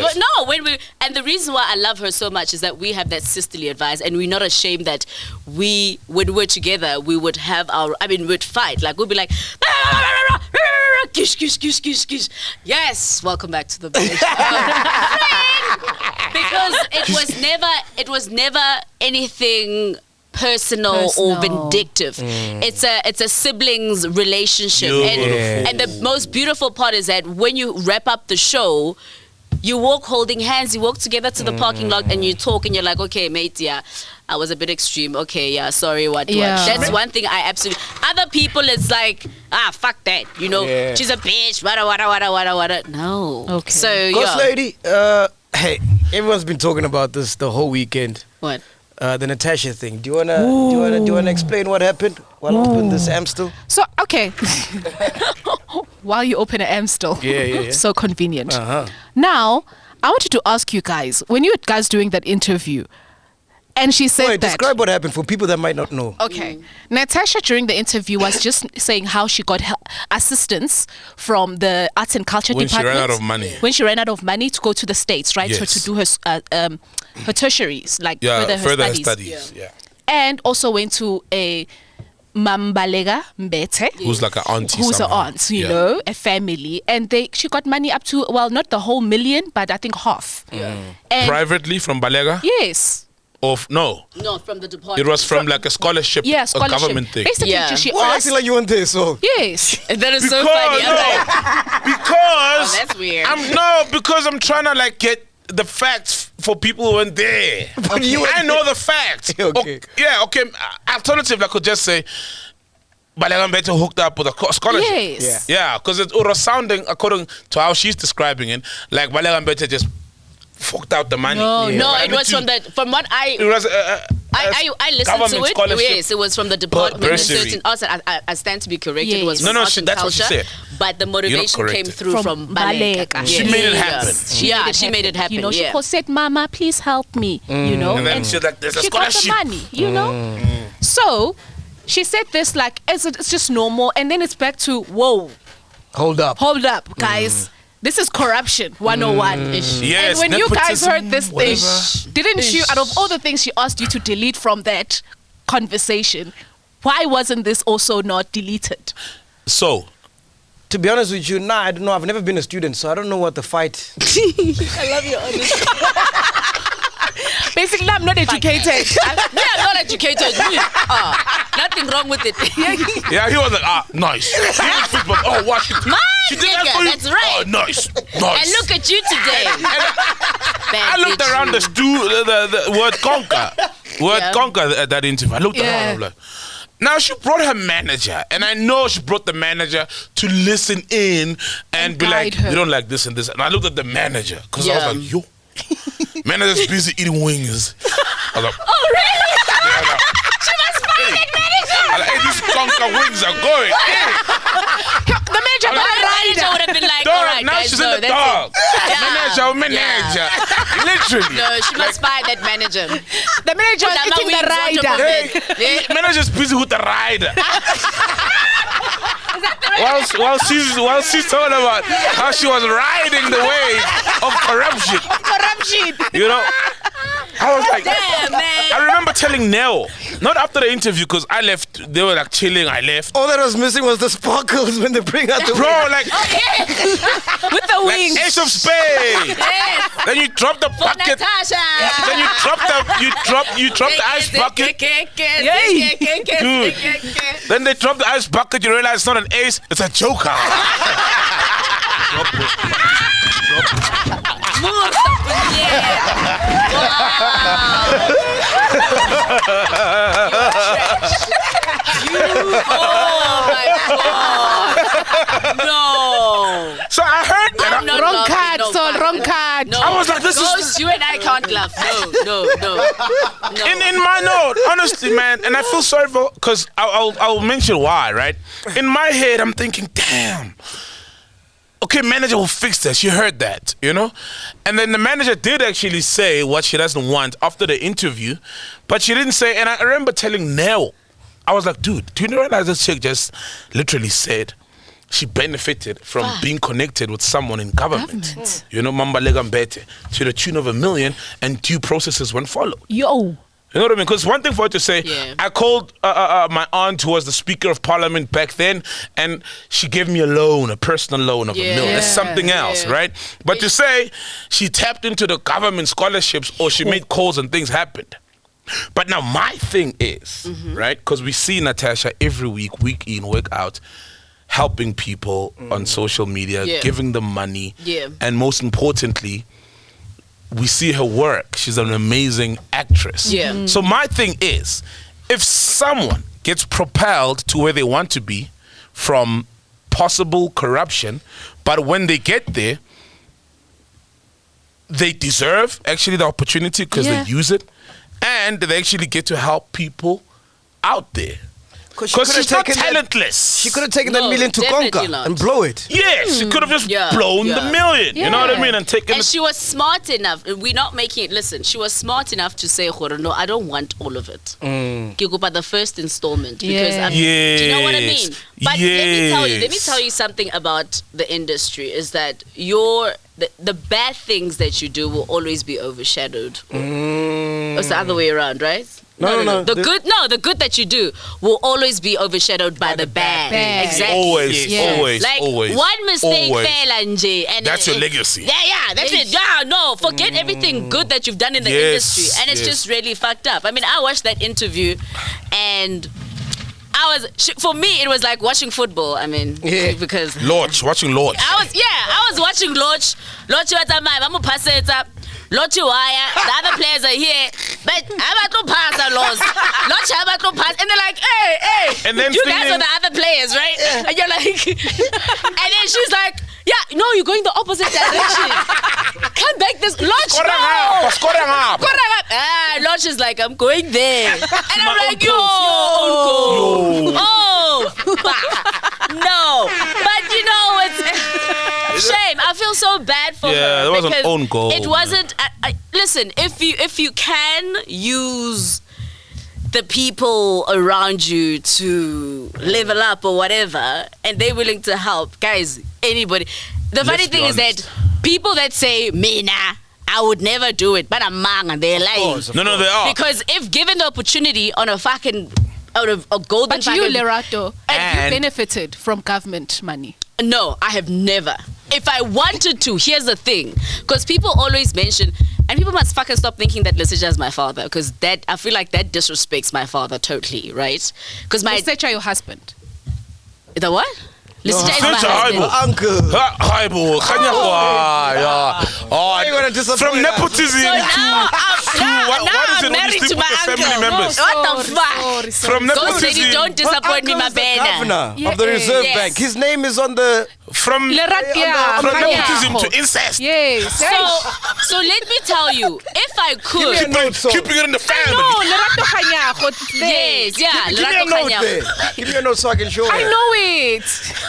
and the reason why I love her so much is that we have that sisterly advice, and we're not ashamed that when we're together, we would have we'd fight. Like we'd be like, kish, kish, kish, kish, kish. Yes, welcome back to the village. Because it was never anything personal or vindictive. It's a siblings relationship, and the most beautiful part is that when you wrap up the show, you walk holding hands, you walk together to the parking lot, and you talk, and you're like, okay, mate, I was a bit extreme. Okay, sorry, what? That's one thing I absolutely. Other people, it's like, fuck that, you know, she's a bitch, wada. No. Okay. So Ghost lady, hey, everyone's been talking about this the whole weekend. What? The Natasha thing. Do you wanna explain what happened while I open this Amstel? So okay, while you open an Amstel, so convenient. Now I wanted to ask you guys, when you guys doing that interview, and she said describe what happened for people that might not know. Okay, Natasha during the interview was just saying how she got assistance from the arts and culture department when she ran out of money. When she ran out of money to go to the States, right? Yes. To do her tertiaries, like further her studies. Yeah. And also went to a Mambalega Mbete, who's like an auntie. Who's an aunt, you know, a family, and she got money up to not the whole million, but I think half. And privately from Balega? Yes. No, from the department. It was from like a scholarship, a government thing. Basically, she I feel like you want this, so yes. That is so funny. Because that's weird. Because I'm trying to like get the facts for people who weren't there. I know the facts. Okay. Okay. Alternative, I could just say Balega Mbete hooked up with a scholarship. Yes. Yeah, because it was sounding, according to how she's describing it, like Balega Mbete just fucked out the money. No, it was from what I. It was I listened to it. Yes, it was from the Department of Certain Arts. I stand to be corrected. It was from Arts and that's Culture, what she said. But the motivation came through from Baleka. She made it happen. She made it happen. You know, she said, "Mama, please help me." You know, and then she's like, "There's a scholarship." She got the money. You know, so she said this like it's just normal, and then it's back to whoa. Hold up, guys. This is corruption 101. Yes, and when you guys heard this thing, didn't you, out of all the things she asked you to delete from that conversation, why wasn't this also not deleted? So, to be honest with you, I don't know. I've never been a student, so I don't know what the fight. I love your honesty. Basically, I'm not educated. I'm not educated. Nothing wrong with it. Yeah, he was like, nice. Oh, watch it. She did that for you. That's right. Oh, nice. And look at you today. I looked around the word conquer. Conquer at that interview. I looked around. I'm like, now she brought her manager, and I know she brought the manager to listen in and be like, you don't like this and this. And I looked at the manager because I was like, yo. Manager's busy eating wings. I was like, oh really? Yeah, she must find that manager. I was like, hey, these conker wings are going. The manager would have been like, all right, now guys, she's in the dog. Manager. Yeah. Literally. No, she must find that manager. The manager is eating the rider. Hey, manager's busy with the rider. While she's talking about how she was riding the wave of corruption. You know, I was like, damn, man. I remember telling Nell, not after the interview, because I left, they were like chilling, I left. All that was missing was the sparkles when they bring out the bro, like, with the wings. Ace of Spades. Yes. Then you drop the For bucket. Natasha. Then you drop the ice bucket. Dude. Then they drop the ice bucket, you realize it's not an ace, it's a joker. Move something, yeah. Oh my God. No. So I heard that. Wrong card, wrong card. No. I was like, this is... You and I can't laugh. No. In my note, honestly, man, and I feel sorry for... Because I'll mention why, right? In my head, I'm thinking, damn. Okay, manager will fix this. She heard that, you know? And then the manager did actually say what she doesn't want after the interview, but she didn't say, and I remember telling Nell, I was like, dude, do you realize this chick just literally said she benefited from being connected with someone in government. You know, Mamba Legambete, to the tune of $1 million, and due processes weren't followed. Yo. You know what I mean? Because one thing for her to say, I called my aunt who was the Speaker of Parliament back then, and she gave me a loan, a personal loan of $1 million. That's something else, right? But to say she tapped into the government scholarships or she made calls and things happened. But now my thing is, right? Because we see Natasha every week in, week out, helping people on social media, giving them money, and most importantly, we see her work. She's an amazing actress. So my thing is, if someone gets propelled to where they want to be from possible corruption, but when they get there, they deserve actually the opportunity because they use it, and they actually get to help people out there. Because she's not talentless. She could have taken that $1 million to conquer and blow it. Yes, she could have just blown the $1 million. You know what I mean? And taken. And she was smart enough. We're not making it. Listen, she was smart enough to say, no, I don't want all of it. But the first installment. Because do you know what I mean? But let me tell you something about the industry is that the bad things that you do will always be overshadowed. It's the other way around, right? No. The good that you do will always be overshadowed by the bad. Exactly. Always. Like always. one mistake fail and that's your legacy. Yeah, that's it. Yeah, no, forget everything good that you've done in the industry, and it's just really fucked up. I mean, I watched that interview, and for me it was like watching football. I mean, because watching Lodge. I was watching Lodge. Lodge was at my mama pass it up. Lottie wire, the other players are here, but I'm about to pass a loss. Lottie, I'm about to pass, and they're like, hey, and then you guys are the other players, right? And you're like, and then she's like, no, you're going the opposite direction. Come back this Lodge. Lodge is like, I'm going there. And I'm like, yo. Oh. No. But you know, it's shame. I feel so bad for her. Yeah, it was an own goal. It wasn't. Listen, if you can use the people around you to level up or whatever, and they're willing to help, guys, anybody. The funny thing is that people that say, Mina, I would never do it, but I'm manga, they're lying. No, they are. Because if given the opportunity on a fucking, out of a golden But you, Lerato, have you benefited from government money? No, I have never. If I wanted to, here's the thing. Because people always mention, and people must fucking stop thinking that Lesija is my father, because that, I feel like that disrespects my father totally, right? Because my... Lesija your husband. The what? Lesija is my husband. Uncle. Kganyago. From nepotism So now what is it when you married sleep to with my the family uncle. members? What the fuck? From Ghost nepotism. lady, don't disappoint me, my Uncle is the banner. governor of the Reserve Yes. Bank. His name is on the... From nepotism to incest. Yes. So let me tell you, if I could... Keeping it in the family. No, Lerato Kganyago. Yes, yeah. Give me a Lerato note Kganyago. there. Give me a note so I can show her. I know it.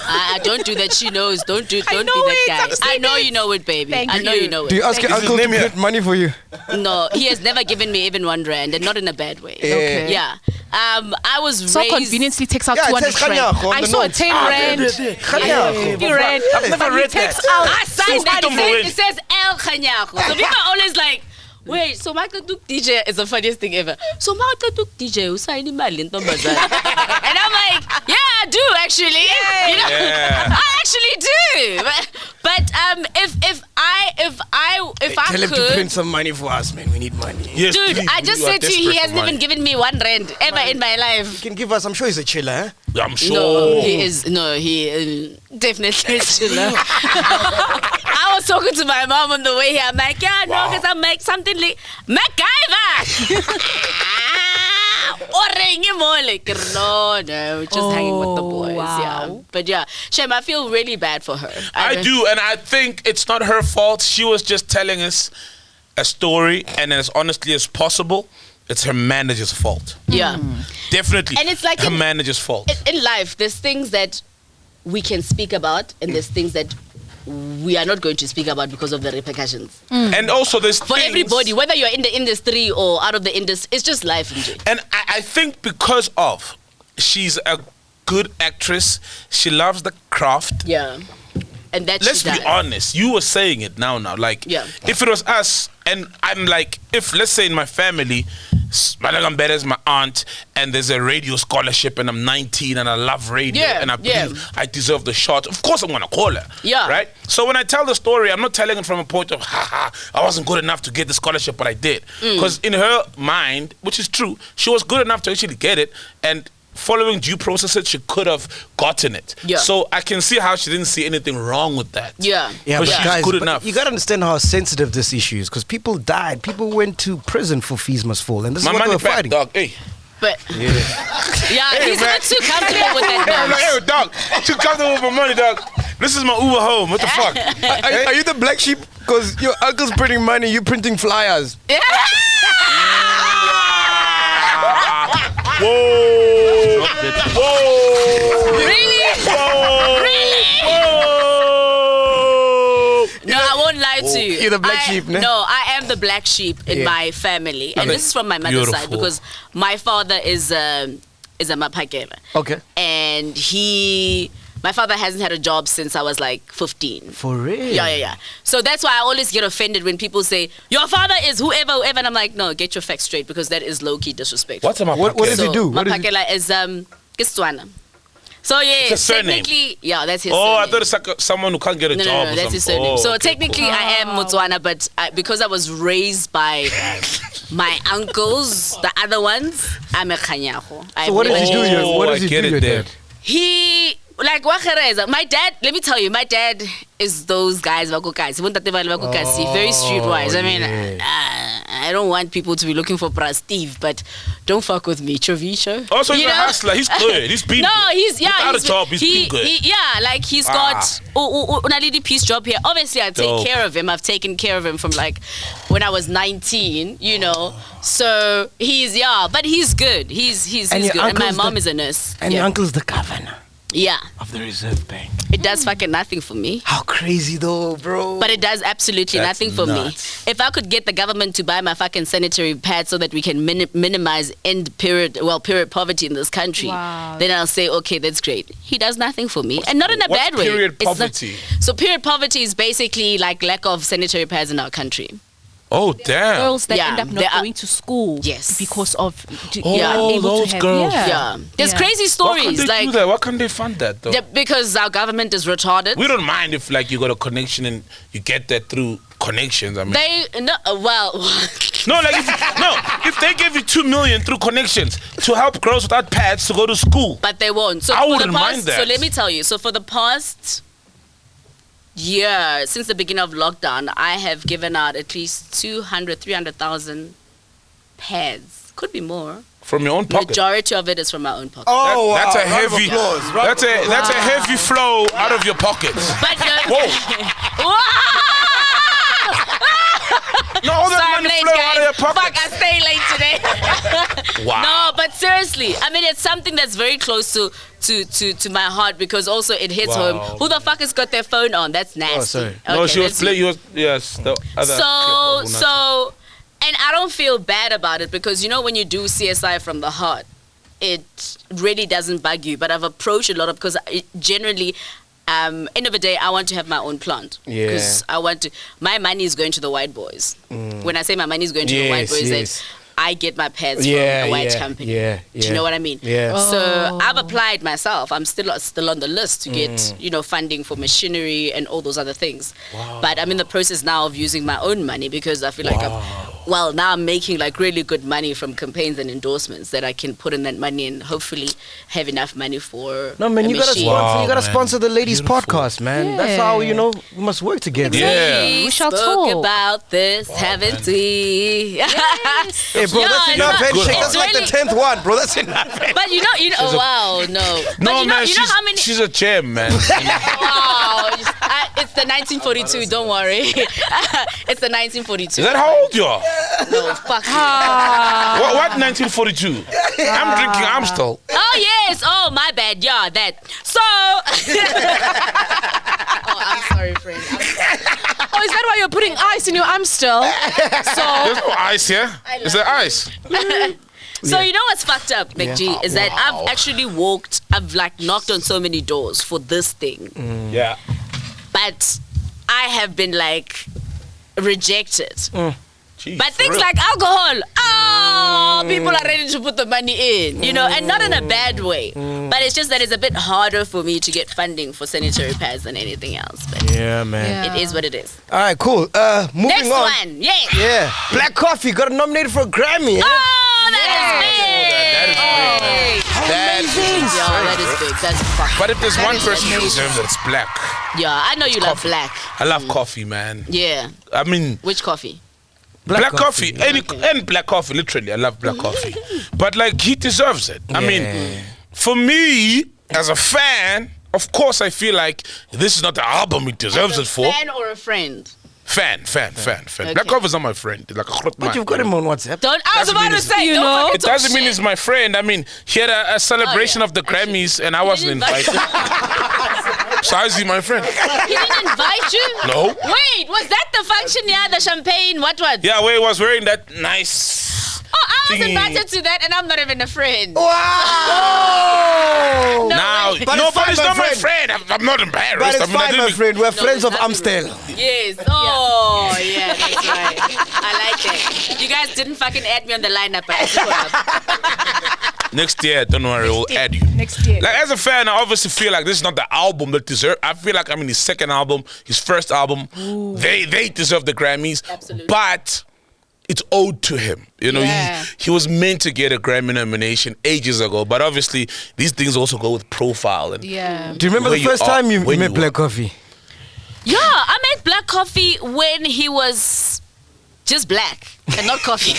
I don't do that. She knows. Don't be know that it, guy. I've I seen know it. you know it, baby. Thank I know you. you know it. Do you ask your uncle to get money for you? No, he has never given me even R1, and not in a bad way. Okay. Yeah. I was So raised... conveniently takes out Yeah, it 200 says Kganyago on rand. I the saw a notes. 10 rand. Kganyago. 50 rand. I've never read that. I signed that. Tumbo It says El Kganyago. So people are always like, wait, so Michael Duke DJ is the funniest thing ever. So Michael Duke DJ, who signed him? And I'm like, yeah, I do actually. You know, Yeah. I actually do. But if I Tell him to could, print some money for us, man. We need money. Yes, dude, please, I just you are said to you, he desperate hasn't for even money. given me R1 ever in my life. He can give us, I'm sure he's a chiller, eh? I'm sure. No, he is. No, he definitely is chiller. I was talking to my mom on the way here. I'm like, yeah, no, because I'm like something like MacGyver. No, just hanging with the boys. Yeah, but yeah, Shem, I feel really bad for her. I do, and I think it's not her fault. She was just telling us a story, and as honestly as possible, it's her manager's fault. Yeah, Definitely. And it's like her manager's fault. in life, there's things that we can speak about, and there's things that we are not going to speak about because of the repercussions. And also there's For everybody, whether you're in the industry or out of the industry, it's just life. And I think because of she's a good actress, she loves the craft. Yeah. And that Let's be honest. You were saying it now. Like, if it was us, and I'm like, if let's say in my family, Malagambere is my aunt, and there's a radio scholarship, and I'm 19, and I love radio, and I believe I deserve the shot. Of course, I'm gonna call her. Yeah. Right. So when I tell the story, I'm not telling it from a point of, I wasn't good enough to get the scholarship, but I did. Because in her mind, which is true, she was good enough to actually get it, and following due processes, she could have gotten it. Yeah. So I can see how she didn't see anything wrong with that. Yeah, but she's guys, good enough. You gotta understand how sensitive this issue is, because people died. People went to prison for Fees Must Fall, and this My is what money they're back, fighting. dog. Hey. But yeah, he's not too comfortable with that. Hey, dog, too comfortable with my money, dog. This is my Uber home. What the fuck? Are you the black sheep? Because your uncle's printing money, you printing flyers. Whoa! Whoa! Really? Whoa! Really? Whoa! No, I won't lie to you. You're the black sheep, ne? No, I am the black sheep in my family, and this is from my mother's side because my father is a Maphakela. Okay. And my father hasn't had a job since I was like 15. For real? Yeah. So that's why I always get offended when people say, your father is whoever, and I'm like, no, get your facts straight, because that is low-key disrespectful. What's a Maphakela? What does he do? Maphakela is Kiswana. So yeah, technically, that's his surname. Oh, I thought it's like someone who can't get a job. No, that's his surname. So technically, I am Motswana, but because I was raised by my uncles, the other ones, I'm a Kganyago. So what does he do? What does he do, your dad? He like my dad. Let me tell you, my dad is those guys. Very streetwise. I mean, I don't want people to be looking for Steve, but don't fuck with me, Chovicho. Also, he's a hustler. He's good. He's been without a job. He's been good. Like he's got Unali peace job here. Obviously, I take care of him. I've taken care of him from like when I was 19. You know, so but he's good. He's good. And my mom is a nurse. And your uncle's the governor. Yeah. Of the Reserve Bank. It does fucking nothing for me. How crazy though, bro. But it does absolutely nothing for me. If I could get the government to buy my fucking sanitary pads so that we can minimize period poverty in this country, then I'll say, okay, that's great. He does nothing for me. And not in a bad way. Period poverty? So period poverty is basically like lack of sanitary pads in our country. Oh, damn. Girls that end up not going to school because of those girls. There's crazy stories. Why can't they do that? Why can't they fund that though? Because our government is retarded. We don't mind if like you got a connection and you get that through connections. I mean, if they give you 2 million through connections to help girls without pads to go to school, but they won't. So I wouldn't mind that. So let me tell you. So for the past year, since the beginning of lockdown, I have given out at least 300,000 pads. Could be more. From your own pocket. Majority of it is from my own pocket. Oh, that's a heavy. That's a heavy flow out of your pockets. But no, all that money flow out of your pockets. Fuck, I stay late today. Wow. No, but seriously, I mean, it's something that's very close to my heart because also it hits home. Who the fuck has got their phone on? That's nasty. Oh, sorry. Okay, no, she was playing. Yes. The other So, and I don't feel bad about it because you know when you do CSI from the heart, it really doesn't bug you. But I've approached a lot of because generally. End of the day, I want to have my own plant because I want to. My money is going to the white boys. When I say my money is going to the white boys, that I get my pads from a white company. Do you know what I mean? So I've applied myself. I'm still on the list to get funding for machinery and all those other things. But I'm in the process now of using my own money because I feel like now I'm making like really good money from campaigns and endorsements that I can put in that money and hopefully have enough money for. No man, you gotta sponsor the ladies' podcast, man. That's how we must work together. We shall talk about this, haven't we? Hey, bro, that's enough handshake. That's like the 10th one, bro. That's enough. But no. No, man, she's a gem, man. Wow. It's the 1942, don't worry. It's the 1942. Is that how old you are? No, fuck you. What 1942? I'm drinking Amstel. Oh, yes. Oh, my bad. Yeah, that. So. I'm sorry, friend. I'm sorry. Oh, is that why you're putting ice in your Amstel? There's no ice here. Is there ice? So you know what's fucked up, MacG, is that I've actually I've like knocked on so many doors for this thing. Yeah. But I have been like rejected. Jeez, but things like alcohol, people are ready to put the money in, and not in a bad way. But it's just that it's a bit harder for me to get funding for sanitary pads than anything else. But it is what it is. All right, cool. Moving Next on. one, yeah. Black Coffee got nominated for a Grammy. Oh, that is big. That is big. That is big. That's fucking. But if there's one person who deserves it, it's black. Yeah, I know you love black. I love coffee, man. Yeah. I mean, which coffee? Black coffee. And black coffee, literally. I love black coffee. But like, he deserves it. I mean, for me, as a fan, of course I feel like this is not the album he deserves it for. Fan or a friend? Fan. Okay. Black Coffee is not my friend. Like but you've got him on WhatsApp. I was about to say, it doesn't mean he's my friend. I mean, he had a celebration of the Grammys and I wasn't invited. So how is he my friend? He didn't invite you? No. Wait, was that the function? Yeah, the champagne. What was? Yeah, where he was wearing that nice. Oh, I was invited to that, and I'm not even a friend. Wow! But it's not my friend. I'm not embarrassed. But it's fine, my friend. We're friends of Amstel. Yes. Oh, yeah, that's right. I like it. You guys didn't fucking add me on the lineup. Next year, don't worry, we'll add you. Next year. Like as a fan, I obviously feel like this is not the album that deserves. I feel like his second album, his first album. They deserve the Grammys. Absolutely. But it's owed to him. He was meant to get a Grammy nomination ages ago. But obviously, these things also go with profile. And do you remember the first time you met Black Coffee? Yeah, I met Black Coffee when he was just black. and not coffee.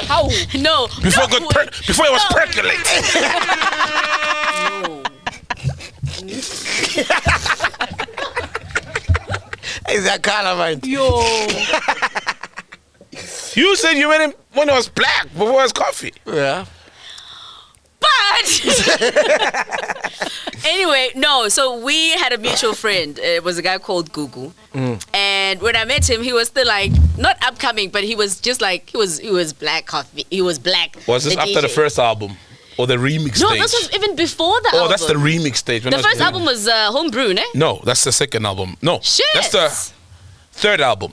How? No. Before it was percolate. No. Is that color, man? Yo. You said you made him when it was black, before it was coffee. Yeah. But anyway, no. So we had a mutual friend. It was a guy called Gugu, and when I met him, he was still like not upcoming, but he was just like he was black coffee. He was black. Was this after the first album or the remix stage? No, this was even before the album. Oh, that's the remix stage. The first album was Homebrew, ne? No, that's the second album. No, Shit. that's the third album.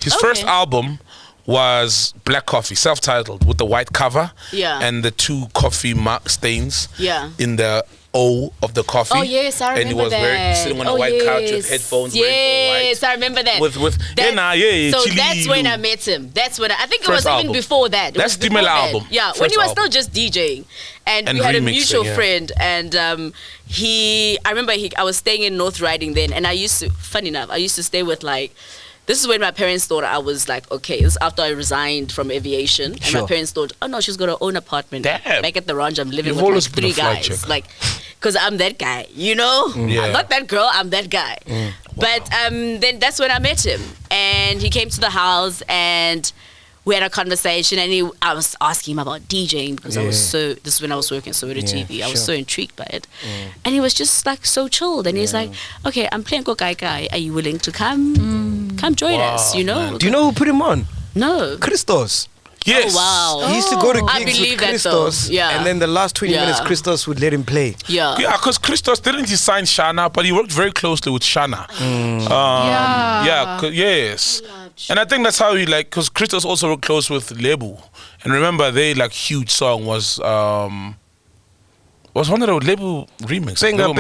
His first album was Black Coffee, self-titled, with the white cover and the 2 coffee mark stains in the O of the coffee. Oh yes, I remember that. And he was sitting on a white couch with headphones. Yes, I remember that. So that's when I met him. That's when I think it was even before that. That's the female album. Yeah, when he was still just DJing, and we had a mutual friend, and I remember I was staying in North Riding then, and funny enough, I used to stay with like. This is when my parents thought I was like, okay, this is after I resigned from aviation. And my parents thought, oh no, she's got her own apartment. Damn. Back at the ranch, I'm living with like 3 guys. Check. Like, because I'm that guy, you know? I'm not that girl, I'm that guy. Wow. But then that's when I met him. And he came to the house and we had a conversation, and I was asking him about DJing because this is when I was working at Soweto TV. I was so intrigued by it. And he was just like so chilled. And he's like, okay, I'm playing Kokai. Are you willing to come join us, you know? Man. Do you know who put him on? No. Christos. Yes. Oh, wow. He used to go to I gigs believe with Christos, yeah. and then the last 20 minutes, Christos would let him play. Yeah, because Christos didn't he sign Shana, but he worked very closely with Shana. Yes. And I think that's how he because Christos also worked close with Lebu. And remember, they huge song was one of the Lebu remix. Benga,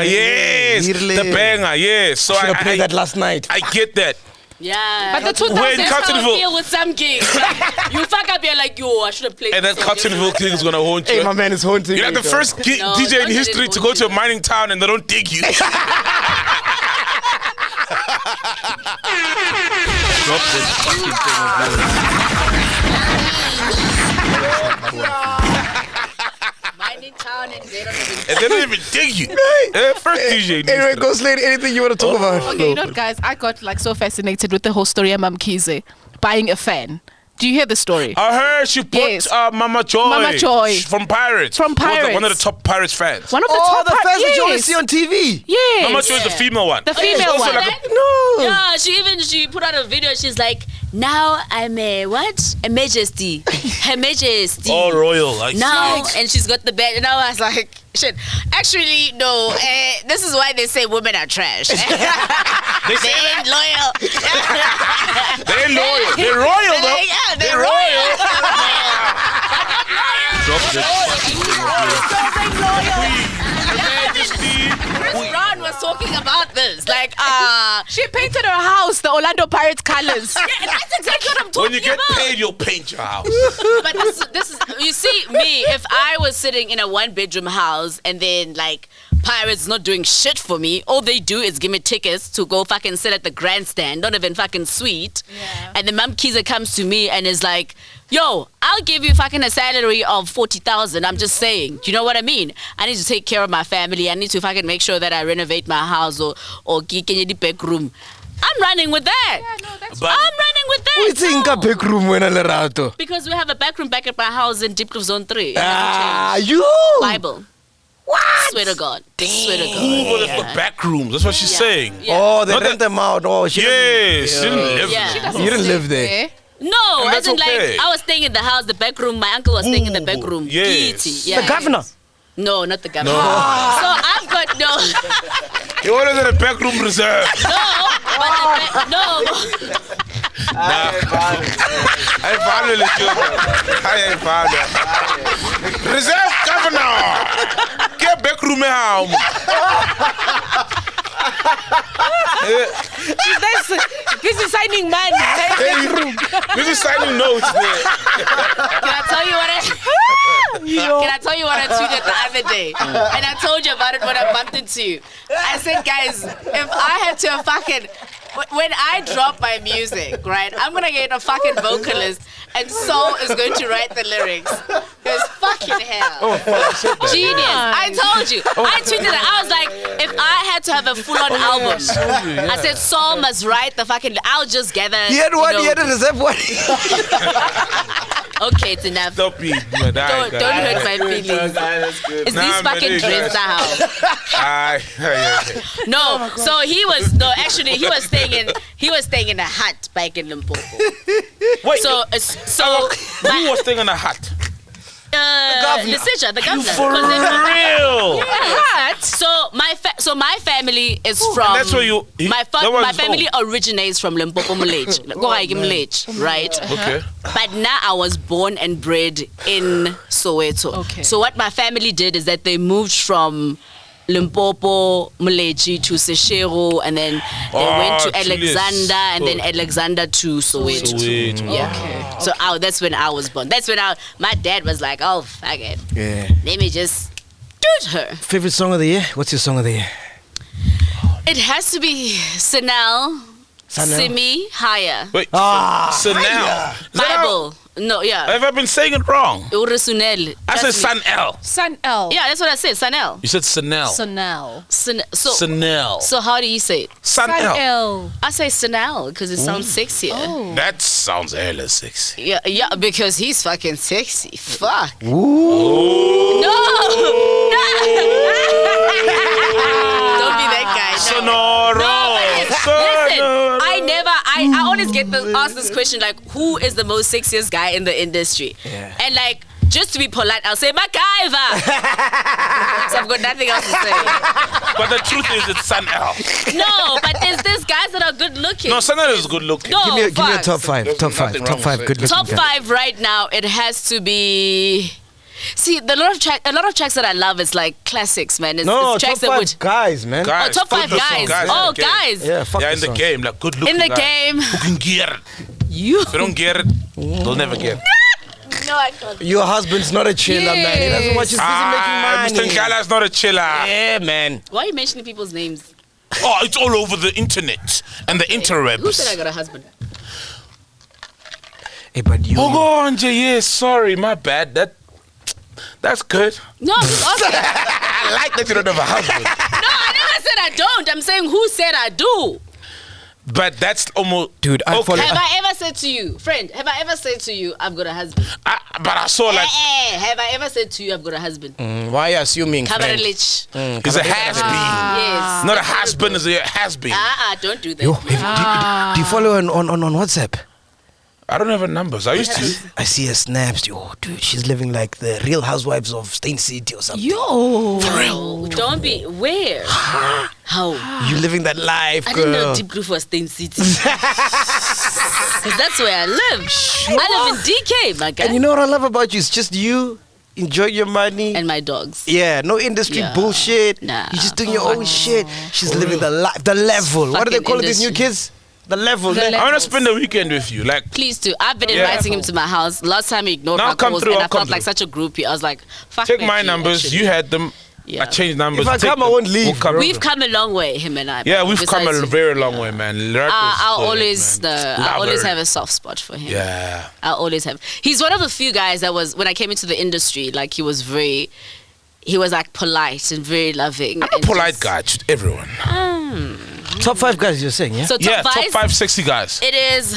yes. The Benga, yes. So I played that last night. I get that. Yeah. But the 2000s deal with some gigs. You fuck up, you're like, yo, I should have played. And then Cottonville King is gonna haunt you. Hey, my man is haunting. You're like the first DJ in history to go to a mining town and they don't dig you. Drop this fucking thing of Mining town and they don't even dig you. First DJ. Anyway, Ghost Lady, anything you want to talk about? Okay, you know, guys, I got so fascinated with the whole story of MacG buying a fan. Do you hear the story? I heard she bought Mama Joy. Mama Joy. From Pirates. From Pirates. One of the top Pirates fans. One of the top fans that you always see on TV. Yes. Mama Joy is the female one. The female one. No. Yeah, she put out a video. She's like, now I'm a majesty. Her majesty. All royal. Now, and she's got the bed. And I was like, shit. Actually, no. This is why they say women are trash. They ain't loyal. They ain't loyal. They're royal, though. Yeah, they're royal. Drop this fucking Chris Brown was talking about this. She painted her house the Orlando Pirates colors. Yeah, that's exactly what I'm talking about. When you get paid, you'll paint your house. But this is, you see, me, if I was sitting in a 1-bedroom house and then Pirates not doing shit for me, all they do is give me tickets to go fucking sit at the grandstand, not even fucking sweet. Yeah. And then MacG comes to me and is like, yo, I'll give you fucking a salary of 40,000. I'm just saying. Do you know what I mean? I need to take care of my family. I need to fucking make sure that I renovate my house or get the back room. I'm running with that. Yeah, no, that's I'm running with that. We think a back room when Lerato. Because we have a back room back at my house in Deep Blue Zone 3. You. Bible. What? Swear to God. Swear to God. Ooh, that's the back rooms. That's what she's saying. Yeah. Oh, they rent them out. Oh, she yes. She didn't live there. You didn't live there. No, as in I was staying in the house, the back room. My uncle was staying in the back room. Yes. Yeah. The governor? No, not the governor. No. So I've got You wanted the back room reserve. No. I found it. I found it. Reserve governor. Get back room home. This is signing money. This is signing notes. Can I tell you what I tweeted the other day? And I told you about it when I bumped into you. I said, guys, if I had to fucking when I drop my music, right, I'm gonna get a fucking vocalist, and Soul is going to write the lyrics. Because fucking hell, genius! I told you. I tweeted it. I was like, if I had to have a full-on album, I said Soul must write the fucking. I'll just gather. He had one. He had a reserve one. Okay, it's enough. Stop it, Don't hurt my feelings. Is these fucking dreams now? No, so he was staying in a hut back in Limpopo. Wait, so who was staying in a hut? The governor. For real? Yeah. So my family is from. And that's where you. My family originates from Limpopo, Mlech, right? Okay. But now I was born and bred in Soweto. Okay. So what my family did is that they moved from Limpopo, Mlech to Seshego, and then they went to Alexander, and then Alexander to Soweto. Yeah. Okay. So that's when I was born. That's when my dad was like, oh, fuck it. Yeah. Let me just do her. Favorite song of the year? What's your song of the year? It has to be Sanel, Simi, Higher. Wait, Sanel. Bible. No, yeah. Have I been saying it wrong? Uresunel. I said Sanel. Sanel. Yeah, that's what I said. Sanel. You said Sanel. Sanel. So how do you say it? Sanel. I say Sanel because it sounds sexier. Oh. That sounds hella sexy. Yeah, because he's fucking sexy. Fuck. Ooh. No. Don't be that guy. Sonoro. Listen, I always get asked this question, like, who is the most sexiest guy in the industry? Yeah. And like, just to be polite, I'll say MacGyver. So I've got nothing else to say. But the truth is, it's Sanel. No, but there's guys that are good looking. No, Sanel is good looking. No, Give me a top five. Top five good looking. Top five right now, it has to be. See, a lot of tracks that I love is like classics, man. It's top tracks that five guys, man. Oh, top five guys. Oh, guys. Yeah, fuck in the game, like good looking. In the game. Who can get it? You. If you don't get it, they'll never get it. No, I can't. Your husband's not a chiller, man. He doesn't watch his busy making money. Mr. Ngala's not a chiller. Yeah, man. Why are you mentioning people's names? Oh, it's all over the internet and the interwebs. Who said I got a husband? Hey, but you. Yes, sorry, my bad. That's good. No, I'm just asking. I like that you don't have a husband. No, I never said I don't. I'm saying who said I do. But that's almost... Dude, Have I ever said to you, friend, I've got a husband? But I saw like... Have I ever said to you, I've got a husband? Why are you assuming, friend? He's a has-been. Yes. Not a husband, it's a has-been. Don't do that. Yo, do you follow on WhatsApp? I don't have her numbers. I used to. I see her snaps. Yo, dude, she's living like the Real Housewives of Stain City or something. Yo. For real. Don't be. Where? How? You living that life, girl. I didn't know Deep Groove was Stain City. Because that's where I live. I live in DK, my guy. And you know what I love about you? It's just you. Enjoy your money. And my dogs. Yeah, no industry bullshit. Nah. You're just doing your own shit. She's living the life, the level. What do they call these new kids? The level. I want to spend the weekend with you. Like, please do. I've been inviting him to my house. Last time he ignored my calls and I felt like such a groupie. I was like, fuck. Take my numbers. Actually. You had them. Yeah. I changed numbers. If I come, I won't leave. We've come a long way, him and I. Yeah, we've come a very long way, man. I always have a soft spot for him. Yeah. I always have. He's one of the few guys that was, when I came into the industry, like he was like polite and very loving. I'm a polite guy to everyone. Top 5 guys, you're saying, yeah? So top 5 sexy guys. It is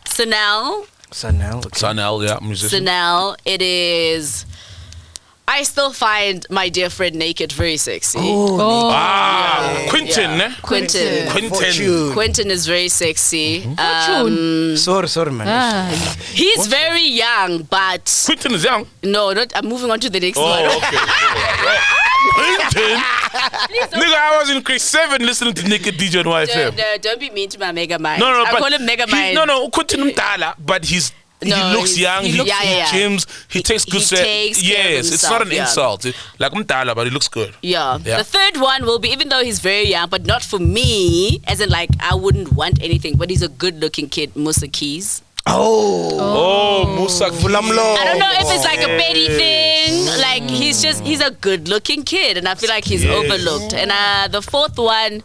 Sanel. Sanel, yeah, musician. Sanel. It is. I still find my dear friend Naked very sexy. Quentin, yeah. Quentin is very sexy. Sorry, man. He's very young, but Quentin is young. No, I'm moving on to the next one. Okay. Quentin. Nigga, I was in grade 7 listening to Naked DJ on YFM. Don't be mean to my Mega Mind. No, I call him Mega Mind. Quentin Mdala, but he looks young, he gyms, he takes good care. Yes, it's not an insult. Like Mdala, but he looks good. Yeah. The third one will be, even though he's very young, but not for me, as in like I wouldn't want anything, but he's a good looking kid, Musa Keys. Musa Keys. I don't know if it's like a petty thing. Like he's a good looking kid, and I feel like he's overlooked. And the fourth one,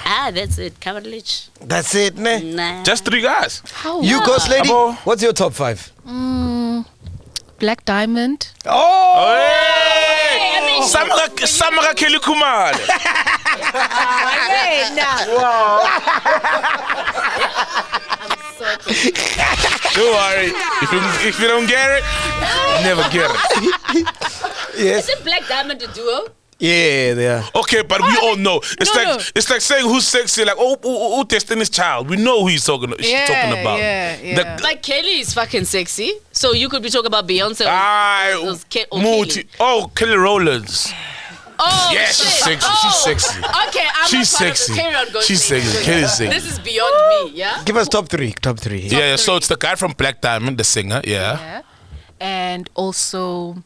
I That's it. Cartilage. That's it, ne? Nah. Just 3 guys. You Ghost Lady, what's your top 5? Black Diamond. Oh! Hey! Samara Kelly Kumar. Don't worry. If you don't get it, you never get it. Yes. Isn't Black Diamond a duo? Yeah, they are. Okay, but we all know. It's like saying who's sexy. Like, who Destiny's Child. We know who he's talking about. Yeah. Like Kelly is fucking sexy. So you could be talking about Beyonce. Kelly Rowlands. Oh, yes, shit. she's sexy. Oh. She's sexy. Okay, I'm she's sexy. She's sexy. Kelly's sexy. This is beyond me, yeah? Give us top 3. Yeah, so it's the guy from Black Diamond, the singer, yeah. And also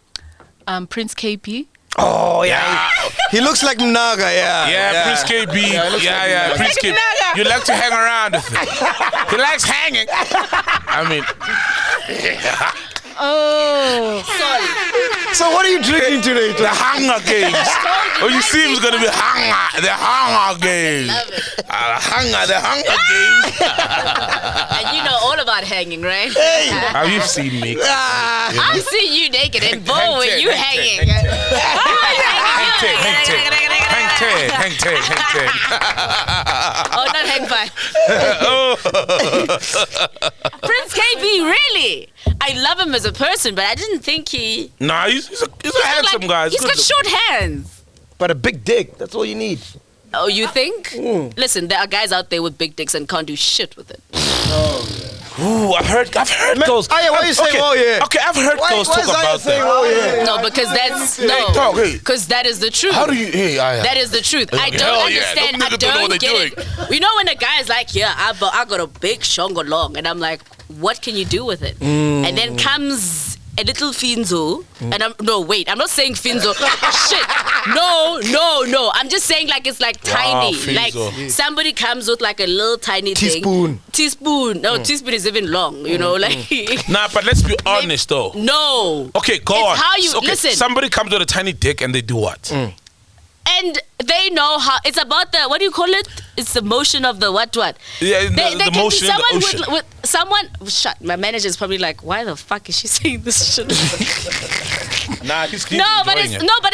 Prince KP. Oh, yeah. He looks like Mnaga, Yeah, Prince KB. Yeah, Prince KB. You like to hang around with him. He likes hanging. I mean... Oh, sorry. So what are you drinking today? The Hunger Games. Oh, you see it's gonna be Hunger. The Hunger Games. The Hunger Games. And you know all about hanging, right? Hey. Have you seen me? I've seen you naked and bold when you hanging. Hang 10. Oh, not hang 5. Prince KB, really? I love him as a person, but I didn't think he... Nah, he's a handsome guy. He's got short hands. But a big dick, that's all you need. Oh, you think? Listen, there are guys out there with big dicks and can't do shit with it. Ooh, I've heard those. Why are you saying, oh yeah? Okay, I've heard those talk about that. Oh, yeah. No, because that's because that is the truth. How do you? That is the truth. I don't understand. I don't get it. You know when a guy is like, "Yeah, I got a big shongo long," and I'm like, "What can you do with it?" And then comes a little finzo, and I'm not saying finzo. Shit, no. I'm just saying like it's like tiny. Finzo. Like somebody comes with like a little tiny teaspoon. Teaspoon. No, teaspoon is even long. You know, like. Nah, but let's be honest though. No. Okay, go on. How you listen? Somebody comes with a tiny dick and they do what? And they know how. It's about the, what do you call it? It's the motion of the what? Yeah, the motion of the ocean. Shut. My manager is probably like, why the fuck is she saying this shit? Nah, he's but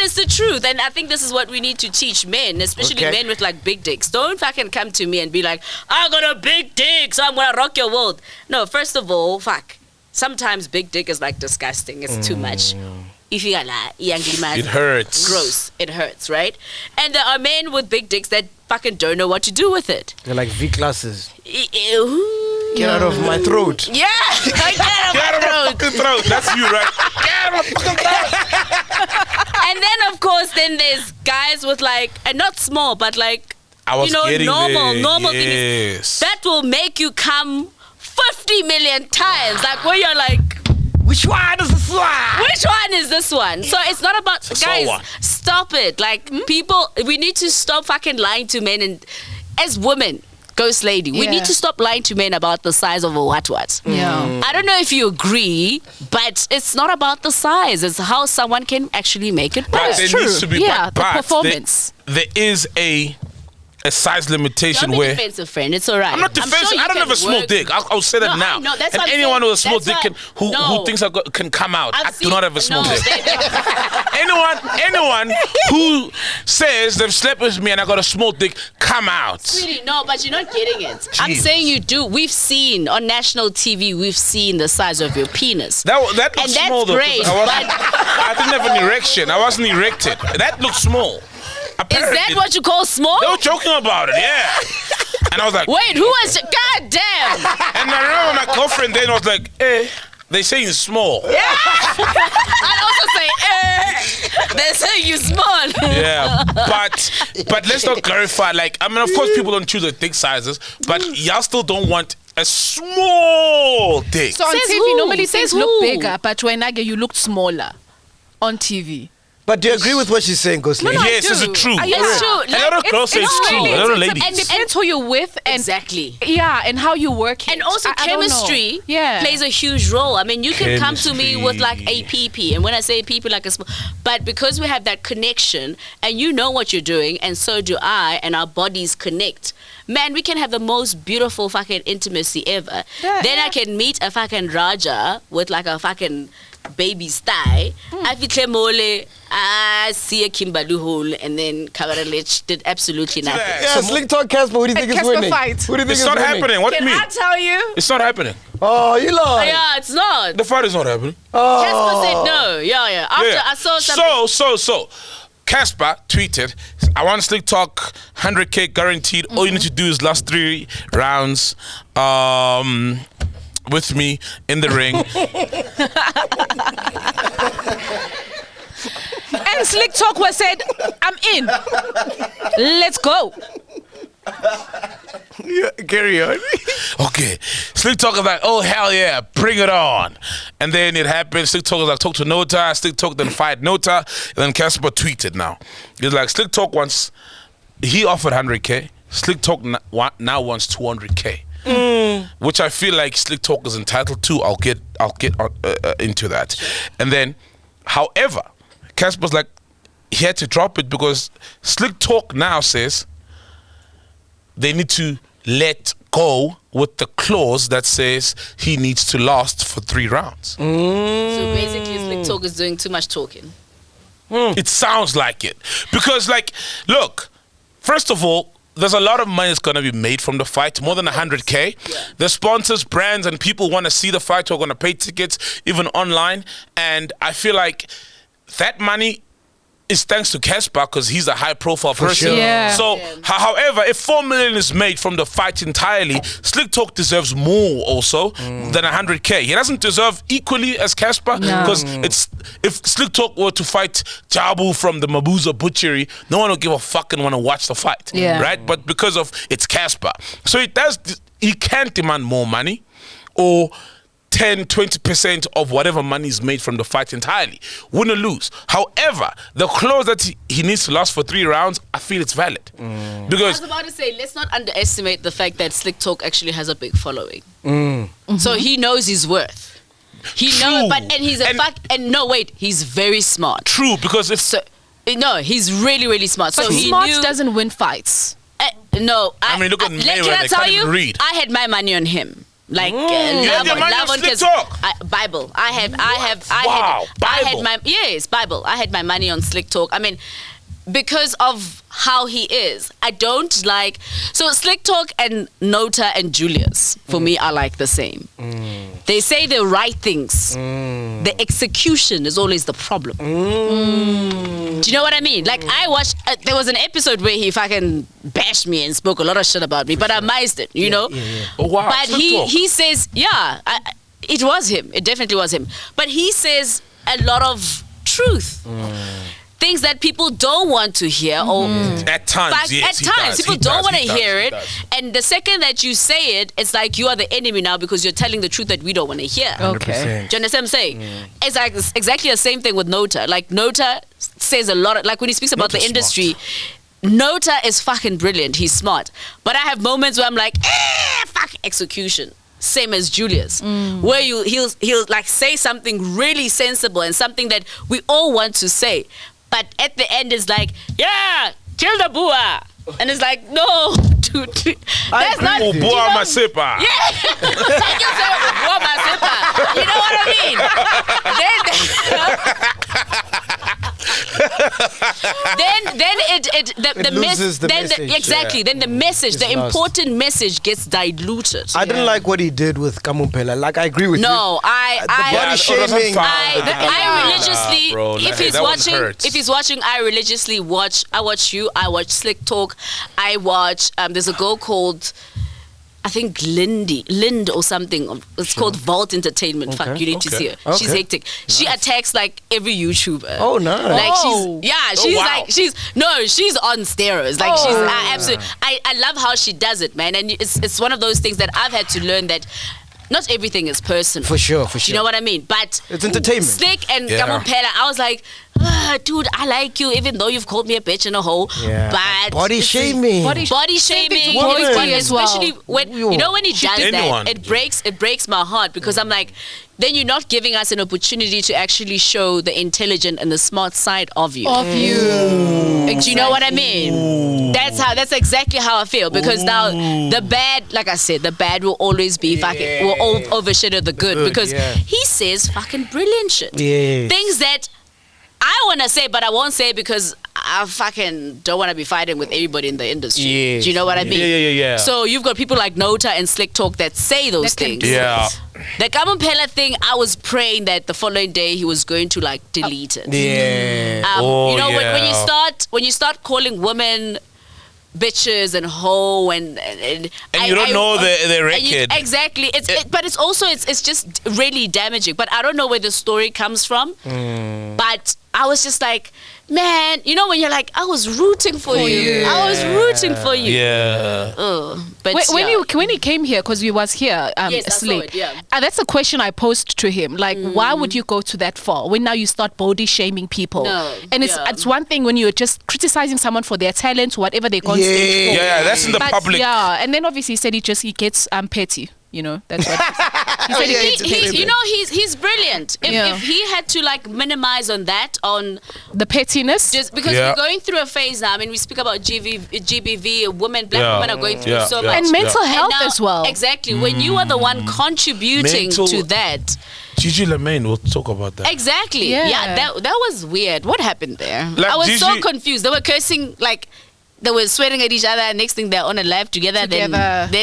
it's the truth, and I think this is what we need to teach men, especially men with like big dicks. Don't fucking come to me and be like, I got a big dick, so I'm gonna rock your world. No, first of all, sometimes big dick is like disgusting. It's too much. If you are like, it hurts. Gross. It hurts, right? And there are men with big dicks that fucking don't know what to do with it. They're like V classes. Get out of my throat. Yeah, get out of my throat. That's you, right? Get out of my fucking throat. And then, of course, then there's guys with like, and not small, but like, normal things that will make you come 50 million times. Like where you're like, which one is this one? Which one is this one? So it's not about guys. Stop it. Like people, we need to stop fucking lying to men. And as women, Ghost Lady, we need to stop lying to men about the size of a what. Yeah. I don't know if you agree, but it's not about the size. It's how someone can actually make it work. But there needs to be the performance. There is a size limitation don't be where defensive, friend. It's alright. I'm not defensive. Sure I don't have a small dick. I'll say that now. No, that's and what anyone with a small that's dick who thinks can come out. I do not have a small dick. Anyone who says they've slept with me and I got a small dick, come out. Sweetie, no, but you're not getting it. Jeez. I'm saying you do. We've seen on national TV. We've seen the size of your penis. That looks small though. Great, I didn't have an erection. I wasn't erected. That looks small. Apparently, is that what you call small? They were joking about it, yeah. And I was like, wait, who was? God damn. And I remember my girlfriend then was like, they say it's small. Yeah. I'd also say, they say you small. Yeah, but let's not clarify. Like, I mean, of course, people don't choose the dick sizes, but y'all still don't want a small dick. So on TV, normally things look bigger, but when you looked smaller on TV. But do you agree with what she's saying, Ghostly? No, yes, is it true? It's true. A lot of girls say it's true. A lot of ladies. And depends who you're with. And exactly. Yeah, and how you work. And also chemistry plays a huge role. I mean, you can come to me with like a PP, and when I say PP, like a but because we have that connection, and you know what you're doing, and so do I, and our bodies connect. Man, we can have the most beautiful fucking intimacy ever. Then I can meet a fucking Raja with like a fucking baby's thigh. I feel mole. I see a Kimberly hole, and then Kavarelech did absolutely nothing. Yeah, Slik Talk Casper. Who do you think is winning? Who do you think it's not happening. What do you mean? Can I tell you? It's not happening. Oh, you lie. Yeah, it's not. The fight is not happening. Casper said no. Yeah. After I saw something. So. Casper tweeted, I want Slik Talk 100K guaranteed. All you need to do is last 3 rounds with me in the ring. And Slik Talk was said, I'm in. Let's go. Yeah, carry on. Okay. Slik Talk is like, oh, hell yeah, bring it on. And then it happened. Slik Talk is like, talk to Nota. Slik Talk then fight Nota. And then Casper tweeted now. He's like, Slik Talk wants, he offered 100K. Slik Talk now wants 200K. Which I feel like Slik Talk is entitled to. I'll get into that. And then, however, Casper's like, he had to drop it because Slik Talk now says they need to let go with the clause that says he needs to last for 3 rounds. So basically, Slik Talk is doing too much talking. It sounds like it. Because, like, look, first of all, there's a lot of money that's going to be made from the fight, more than 100K. Yeah. The sponsors, brands, and people want to see the fight who are going to pay tickets, even online. And I feel like that money is thanks to Casper because he's a high-profile person. Sure. Yeah. So, however, if 4 million is made from the fight entirely, Slik Talk deserves more also than 100K. He doesn't deserve equally as Casper because if Slik Talk were to fight Jabu from the Mabuza Butchery, no one would give a fuck and want to watch the fight, right? But because of it's Casper, so he can't demand more money or 10-20% of whatever money is made from the fight entirely. Win or lose. However, the clause that he needs to last for 3 rounds, I feel it's valid. Because I was about to say, let's not underestimate the fact that Slik Talk actually has a big following. So he knows his worth. He knows, and he's he's very smart. True, because he's really, really smart. But so he smart doesn't win fights. Look at Mayweather. Can I tell you? Read. I had my money on him. Like you had your money on Slik Talk? Bible. I had my money on Slik Talk. I mean, because of how he is. I don't like so Slik Talk and Nota and Julius for me are like the same. They say the right things. The execution is always the problem. Do you know what I mean? Like I watched there was an episode where he fucking bashed me and spoke a lot of shit about me, but I missed it, you know? Oh, wow. But he says, it was him. It definitely was him. But he says a lot of truth. Things that people don't want to hear. Or at times, people don't want to hear it. And the second that you say it, it's like you are the enemy now because you're telling the truth that we don't want to hear. Okay. Do you understand what I'm saying? It's like exactly the same thing with Nota. Like Nota says a lot, like when he speaks about the industry, Nota is fucking brilliant. He's smart. But I have moments where I'm like, fuck execution. Same as Julius, where he'll like say something really sensible and something that we all want to say. But at the end, it's like, kill the bua. And it's like, no, dude. That's not... Bua Masepa. Yeah. Like you say, bua Masepa. You know what I mean? Then the message, the important message gets diluted. I didn't like what he did with Kamumpela. Like, I agree with you. No, body shaming. I religiously, if he's watching, I religiously watch. I watch you. I watch Slik Talk. I watch. There's a girl called, I think Lind or something. It's called Vault Entertainment. Fuck, you need to see her. Okay. She's hectic. She attacks like every YouTuber. Oh no! Like she's on steroids. Like she's absolutely. I love how she does it, man. And it's one of those things that I've had to learn that not everything is personal. For sure. You know what I mean? But it's entertainment. Slik and Kamumpela, I was like, dude, I like you, even though you've called me a bitch and a hoe. Yeah. But body shaming. Body shaming. Especially when you know when he does that, it breaks my heart because I'm like, then you're not giving us an opportunity to actually show the intelligent and the smart side of you. Do you know what I mean? That's exactly how I feel because now the bad, like I said, the bad will always be fucking will overshadow the good because he says fucking brilliant shit. Things that I want to say, but I won't say because I fucking don't want to be fighting with everybody in the industry. Do you know what I mean? Yeah. So you've got people like Nota and Slik Talk that say those things. Yeah. The Kamumpela thing, I was praying that the following day he was going to like delete it. Yeah. When you start calling women bitches and hoe and you don't know their record. Exactly. But it's also it's just really damaging. But I don't know where the story comes from. But I was just like, man, you know when you're like, I was rooting for you. I was rooting for you. Yeah. But when he came here, because he was here, yes, I saw Slik, it, yeah. That's a question I posed to him. Like, why would you go to that far when now you start body shaming people? No, and it's one thing when you're just criticizing someone for their talent, whatever they go on stage for. Yeah, that's in the public. Yeah, and then obviously he said he gets petty. You know, that's what he said. He's brilliant. If he had to like minimize on the pettiness, just because we're going through a phase now. I mean, we speak about GBV, black women are going through so much, and mental health now, as well. Exactly. When you are the one contributing to that. Gigi Lemaine will talk about that. Exactly. Yeah, that was weird. What happened there? Like I was so confused. They were cursing like. They were swearing at each other, and next thing they're on a live together. Then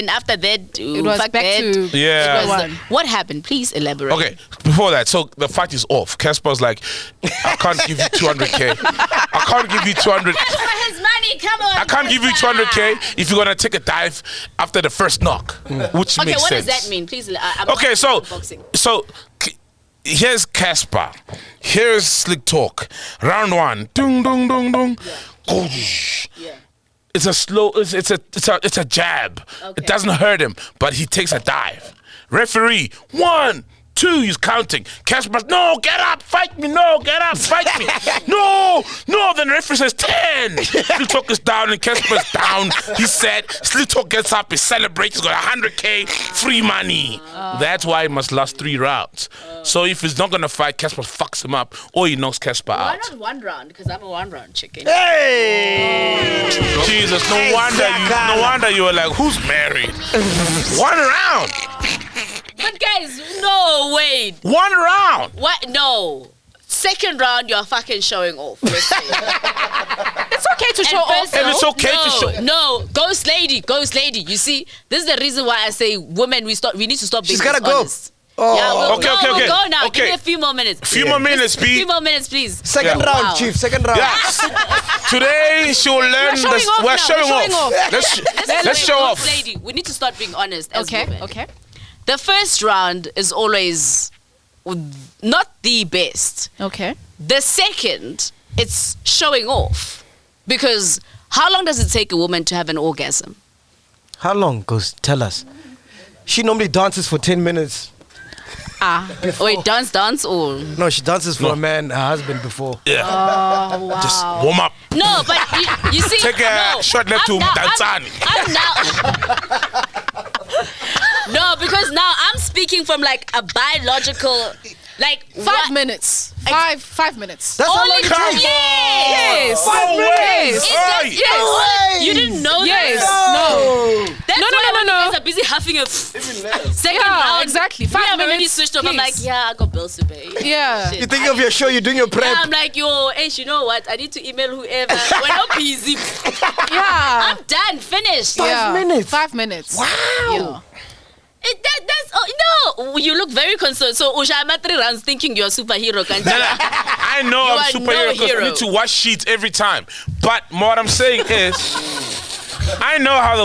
after that, it was back to what happened? Please elaborate. Okay, before that, so the fight is off. Casper's like, I can't give you 200K. I can't give you 200. Casper has money. Come on. I can't give you 200K if you're gonna take a dive after the first knock, which makes sense. Okay, what does that mean? Please. Okay, so here's Casper. Here's Slik Talk. Round one. Dung dung dung dung. Yeah. It's a slow. It's a jab. Okay. It doesn't hurt him, but he takes a dive. Referee, 1, 2. He's counting. Casper, no, get up, fight me. No, get up, fight me. No. Then the referee says 10. Slik Talk is down and Casper's down. He's sad. Slik Talk gets up. He celebrates. He's got 100K free money. That's why he must last 3 rounds. So if he's not gonna fight, Casper fucks him up, or he knocks Casper out. Why not 1 round? Because I'm a 1-round chicken. Hey! Jesus, no wonder you were like, who's married? 1 round. But guys, no, wait. 1 round. What? No. 2nd round, you're fucking showing off. It's okay to show off. And it's okay to show. No, ghost lady. You see, this is the reason why I say women, we need to stop being She's gotta dishonest. go. Oh. Yeah, we'll go now. Okay. Give me a few more minutes. Few more minutes, A few more minutes, please. Second round, Chief. Second round. Yes. Today she will learn this. We're showing off. Let's show off. Lady, we need to start being honest as women. Okay. The first round is always not the best. Okay. The second, it's showing off. Because how long does it take a woman to have an orgasm? How long? Tell us. She normally dances for 10 minutes. Wait, dance or? No, she dances for a man, her husband before. Yeah. Oh, wow. Just warm up. No, but you see. Take a short left to Dansani. I'm now. No, because now I'm speaking from like a biological, like 5 minutes. 5 minutes. That's how long it takes. Yes. 5 minutes. Yes. You didn't know Yes. that? No. That's why you guys are busy huffing a second round. Exactly. 5 minutes. I'm already minutes. switched off. I'm like, I got bills to pay. Yeah. Shit. You think of your show, you're doing your prep. Yeah, I'm like, you know what? I need to email whoever. We're not busy. Yeah. I'm done. Finished. 5 minutes. 5 minutes. Wow. Yeah. No, you look very concerned. So Ushama 3 rounds thinking you're a superhero. I know I'm a superhero because I need to wash sheets every time. But what I'm saying is, I know how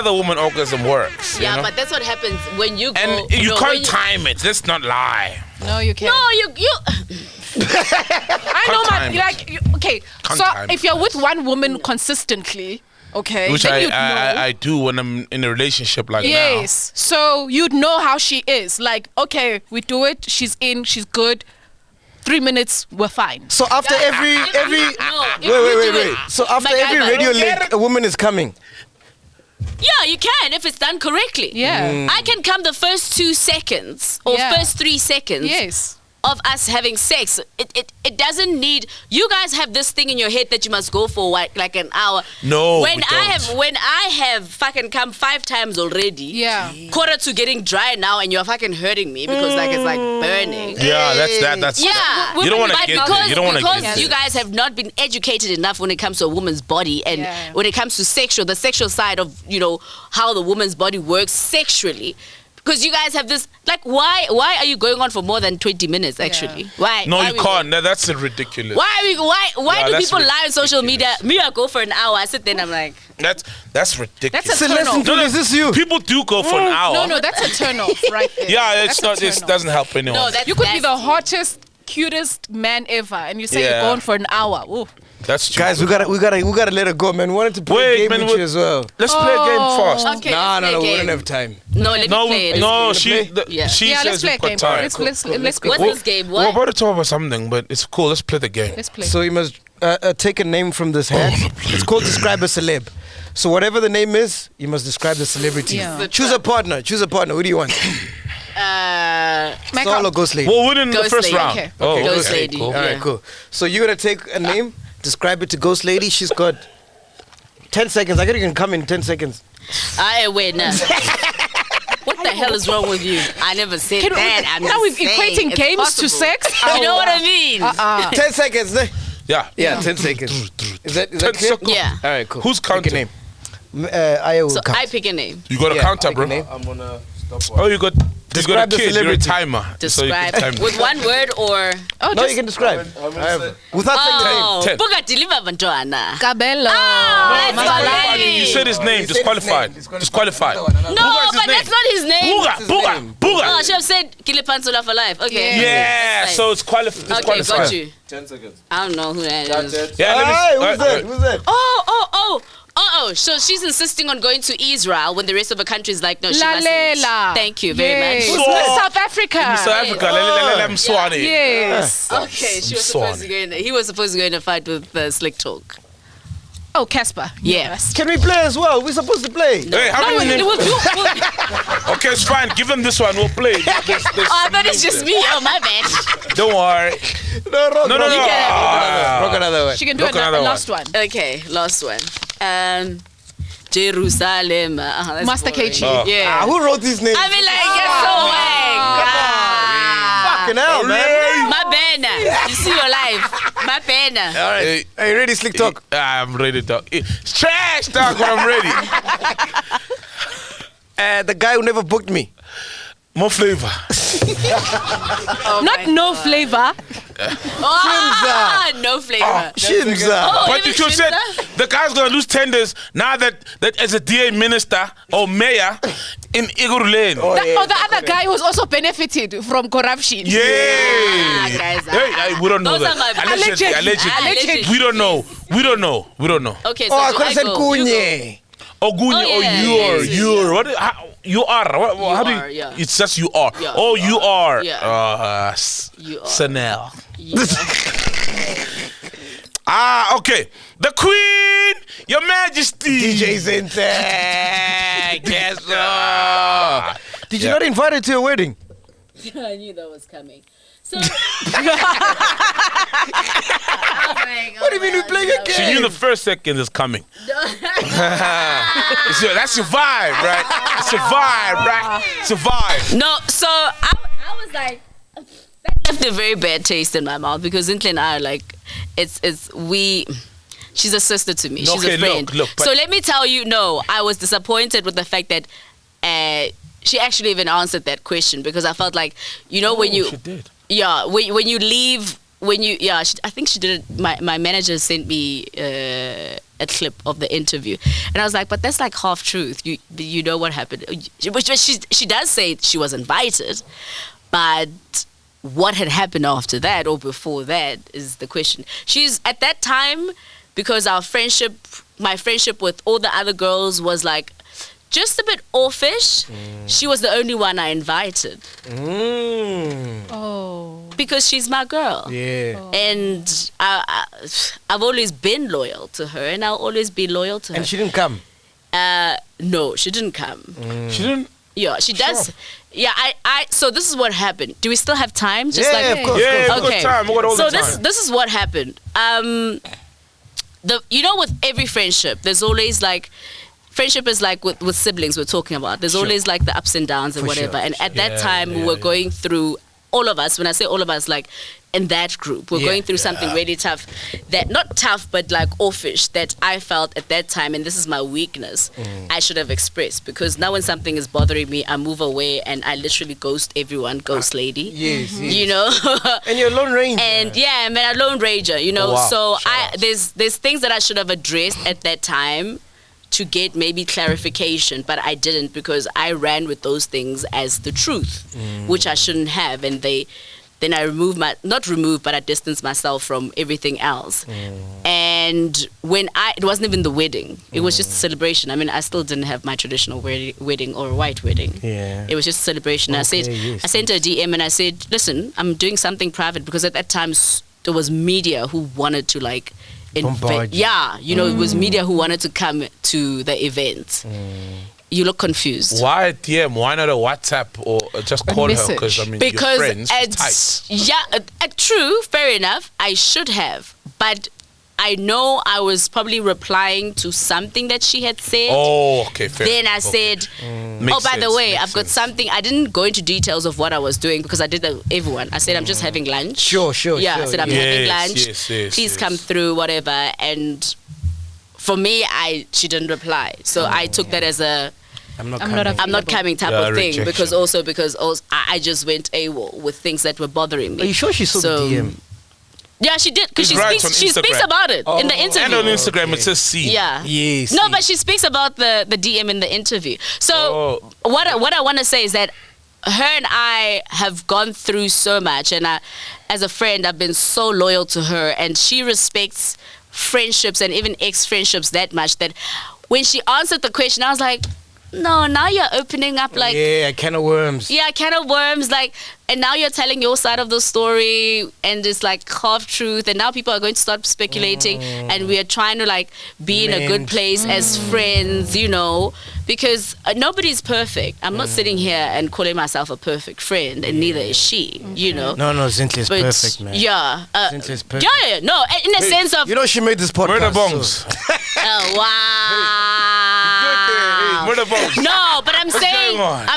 the woman orgasm works. Yeah, you know? but that's what happens when you go. And you can't time it. Let's not lie. No, you can't. No, you. I know, man. Okay. So if you're with one woman consistently. Okay. Which I do when I'm in a relationship like now. Yes. So you'd know how she is. Like, okay, we do it. She's in. She's good. 3 minutes, we're fine. So after every wait. So after every radio link, a woman is coming. Yeah, you can if it's done correctly. Yeah. I can come the first 2 seconds or first 3 seconds. Yes. Of us having sex. It doesn't need. You guys have this thing in your head that you must go for like an hour. No, when we I don't. have fucking come 5 times already. Yeah. Quarter to getting dry now, and you're fucking hurting me because like it's like burning. Yeah, that's Yeah. You don't want to get there. You don't want to get Because there. you guys have not been educated enough when it comes to a woman's body and when it comes to the sexual side of, how the woman's body works sexually. Because you guys have this, like, why are you going on for more than 20 minutes, actually? Yeah. Why? No, why you can't. That's ridiculous. Why do that's people lie on social media? ridiculous. Me, I go for an hour. I sit there and I'm like... That's ridiculous. That's a turn Listen off. to this. Is you? People do go for an hour. No, that's a turn off right there. Yeah, it's That's a not. It turn off. doesn't help anyone. No, that's You could be the nasty. hottest, cutest man ever, and you say Yeah. you're going for an hour. Ooh. That's true. Guys, we gotta let her go, man. We wanted to play a game with you as well. Let's play a game first. Okay, No, let's play a we game. don't have time. No, let me play it. No, Is it gonna Yeah. she Yeah, says let's play a we put game. time. Let's go. What's this game? What? We're about to talk about something, but it's cool. Let's play the game. Let's play. So you must take a name from this hat. It's called Describe a Celeb. So whatever the name is, you must describe the celebrity. Yeah. Choose a partner. Who do you want? Saul or Ghost Lady? We'll win in the Ghost first lady. round. Okay. Oh, Ghost okay, lady. cool. All right, Yeah. cool. So you're gonna take a name, describe it to Ghost Lady. She's got 10 seconds. I think you can come in 10 seconds. Wait, no. What the hell is wrong with you? I never said Can we- that. I'm now just we're saying, equating it's games possible. to sex? You know what I mean? 10 seconds. Ne? Yeah. Yeah, 10 seconds. Is that 10 clear? seconds. Yeah. All right, cool. Who's Pick a counting? name. I will So count. I pick a name. You got a Yeah, counter, pick a bro. name. I'm gonna stop. Oh, you got Describe a the kid. You're a celebrity. timer. So you can Describe time with it. one word or Oh, No, just you can describe. Without saying the name. oh, 10. Buga deliver bantwana. Cabello. let's go, Disqualified. lady. You said his name. You said his Disqualified. name. Disqualified. No, Buga's his but name. that's not his name. Buga. his Buga. name. Oh, I Buga. should have said Kile Pansola for life. Okay. Yeah. So it's Okay, disqualified. got you. 10 seconds. I don't know who that That's is. it. Yeah. Let me. Hey, who's that? Who's that? Oh, so she's insisting on going to Israel when the rest of the country is like, no, she mustn't. Lalela. Thank you very Yes. much. So- South Africa. South Africa. Let me swan it. Yes. Okay, she was supposed to go in. He was supposed to go in a fight with Slik Talk. Oh, Casper. Yeah. Yes. Can we play as well? We're supposed to play. Hey, how No, many it names? was you. Okay, it's fine. Give him this one. We'll play. There's Oh, I thought it's names just there. me. Oh, my bad. Don't worry. No. No. Rock another one. She can do Look, a another last one. Okay, last one. Jerusalem. That's Master boring. KG. Oh. Yeah. Who wrote these names? I mean, like, it's so whack. Fucking hell, man. My banner. You see your life. My banner. All right. Are you ready, Slik Talk? I'm ready, dog. It's trash, dog, but I'm ready. The guy who never booked me. More flavor. Oh Not my no God. flavor. No flavor. Shimza. Oh, But even you should said Shimza? the guy's gonna lose tenders now that as a DA minister or mayor in Igurulane. The other guy who's also benefited from corruption. Yeah. guys, Hey, we don't know those that. are my Allegedly. Allegedly. We don't know. We don't know. Okay, so Oh, I do could have said go? You go. Kunye. Oh, Gunye, Oh, yeah, you're. What? You are. How do you? are, yeah. It's just you are. Yeah, Oh, you you are. Yeah. You are. Sanel. Yeah. Okay. The Queen, Your Majesty. DJ Zintek. Yes, Did you not invite her to your wedding? I knew that was coming. So, What do you mean we playing a She knew the first second is coming. That's your vibe, right? It's your vibe, right? It's your vibe. No, so I was like, that left a very bad taste in my mouth because Intle and I are like, she's a sister to me. She's Okay, a friend. look, but- so let me tell you, no, I was disappointed with the fact that she actually even answered that question because I felt like, when you... She did. Yeah, when you leave, I think she did it. My manager sent me a clip of the interview, and I was like, but that's like half truth. You know what happened? She does say she was invited, but what had happened after that or before that is the question. She's at that time because my friendship with all the other girls was like just a bit offish. She was the only one I invited. Oh. because she's my girl. Yeah. And I've always been loyal to her, and I'll always be loyal to her. And she didn't come? No, she didn't come. She didn't? Yeah, she does. Yeah, so this is what happened. Do we still have time? Of course. Yeah, we've got time. We've got all the time. So this is what happened. With every friendship, there's always like, friendship is like with siblings we're talking about. There's always like the ups and downs and whatever. And at that time, we were going through, all of us, when I say all of us, like in that group, we're going through something really tough. That, not tough, but like offish, that I felt at that time, and this is my weakness, I should have expressed. Because now when something is bothering me, I move away and I literally ghost everyone, ghost lady. Yes. You know? And you're a lone ranger. And yeah, man, a lone ranger, you know? Oh, wow. So there's things that I should have addressed at that time to get maybe clarification, but I didn't, because I ran with those things as the truth, which I shouldn't have. And then I I distanced myself from everything else. And when it wasn't even the wedding, it was just a celebration. I mean, I still didn't have my traditional wedding or white wedding. Yeah. It was just a celebration. I sent her a DM and I said, listen, I'm doing something private, because at that time there was media who wanted to like, it was media who wanted to come to the event. You look confused. Why DM? Why not a WhatsApp or just call her? Because I mean, because your friends. True, fair enough. I should have, but I know I was probably replying to something that she had said. Oh, okay, fair. Then I said, by the way, I've got something. I didn't go into details of what I was doing, because I did that with everyone. I said, I'm just having lunch. Sure. Yeah, I said, I'm having lunch. Yes, Please come through, whatever. And for me, she didn't reply. So I took that as a I'm not coming type of thing, rejection. because I just went AWOL with things that were bothering me. Are you sure she saw the DM? Yeah, she did, because she speaks about it in the interview. And on Instagram it says see. Yeah. Yes. No, but she speaks about the DM in the interview. So what I want to say is that her and I have gone through so much, and as a friend, I've been so loyal to her, and she respects friendships and even ex-friendships that much that when she answered the question, I was like, no, now you're opening up like... Yeah, a can of worms. Yeah, a can of worms, like, and now you're telling your side of the story, and it's like half truth, and now people are going to start speculating, and we are trying to like be in a good place as friends, you know, because nobody's perfect. I'm not sitting here and calling myself a perfect friend, and neither is she, you know. No, Zintle is perfect, man. Yeah. Zintle is perfect. Yeah, no, in a sense of... You know, she made this podcast. Murder bongs. Oh, wow. Murder bongs. No, but I'm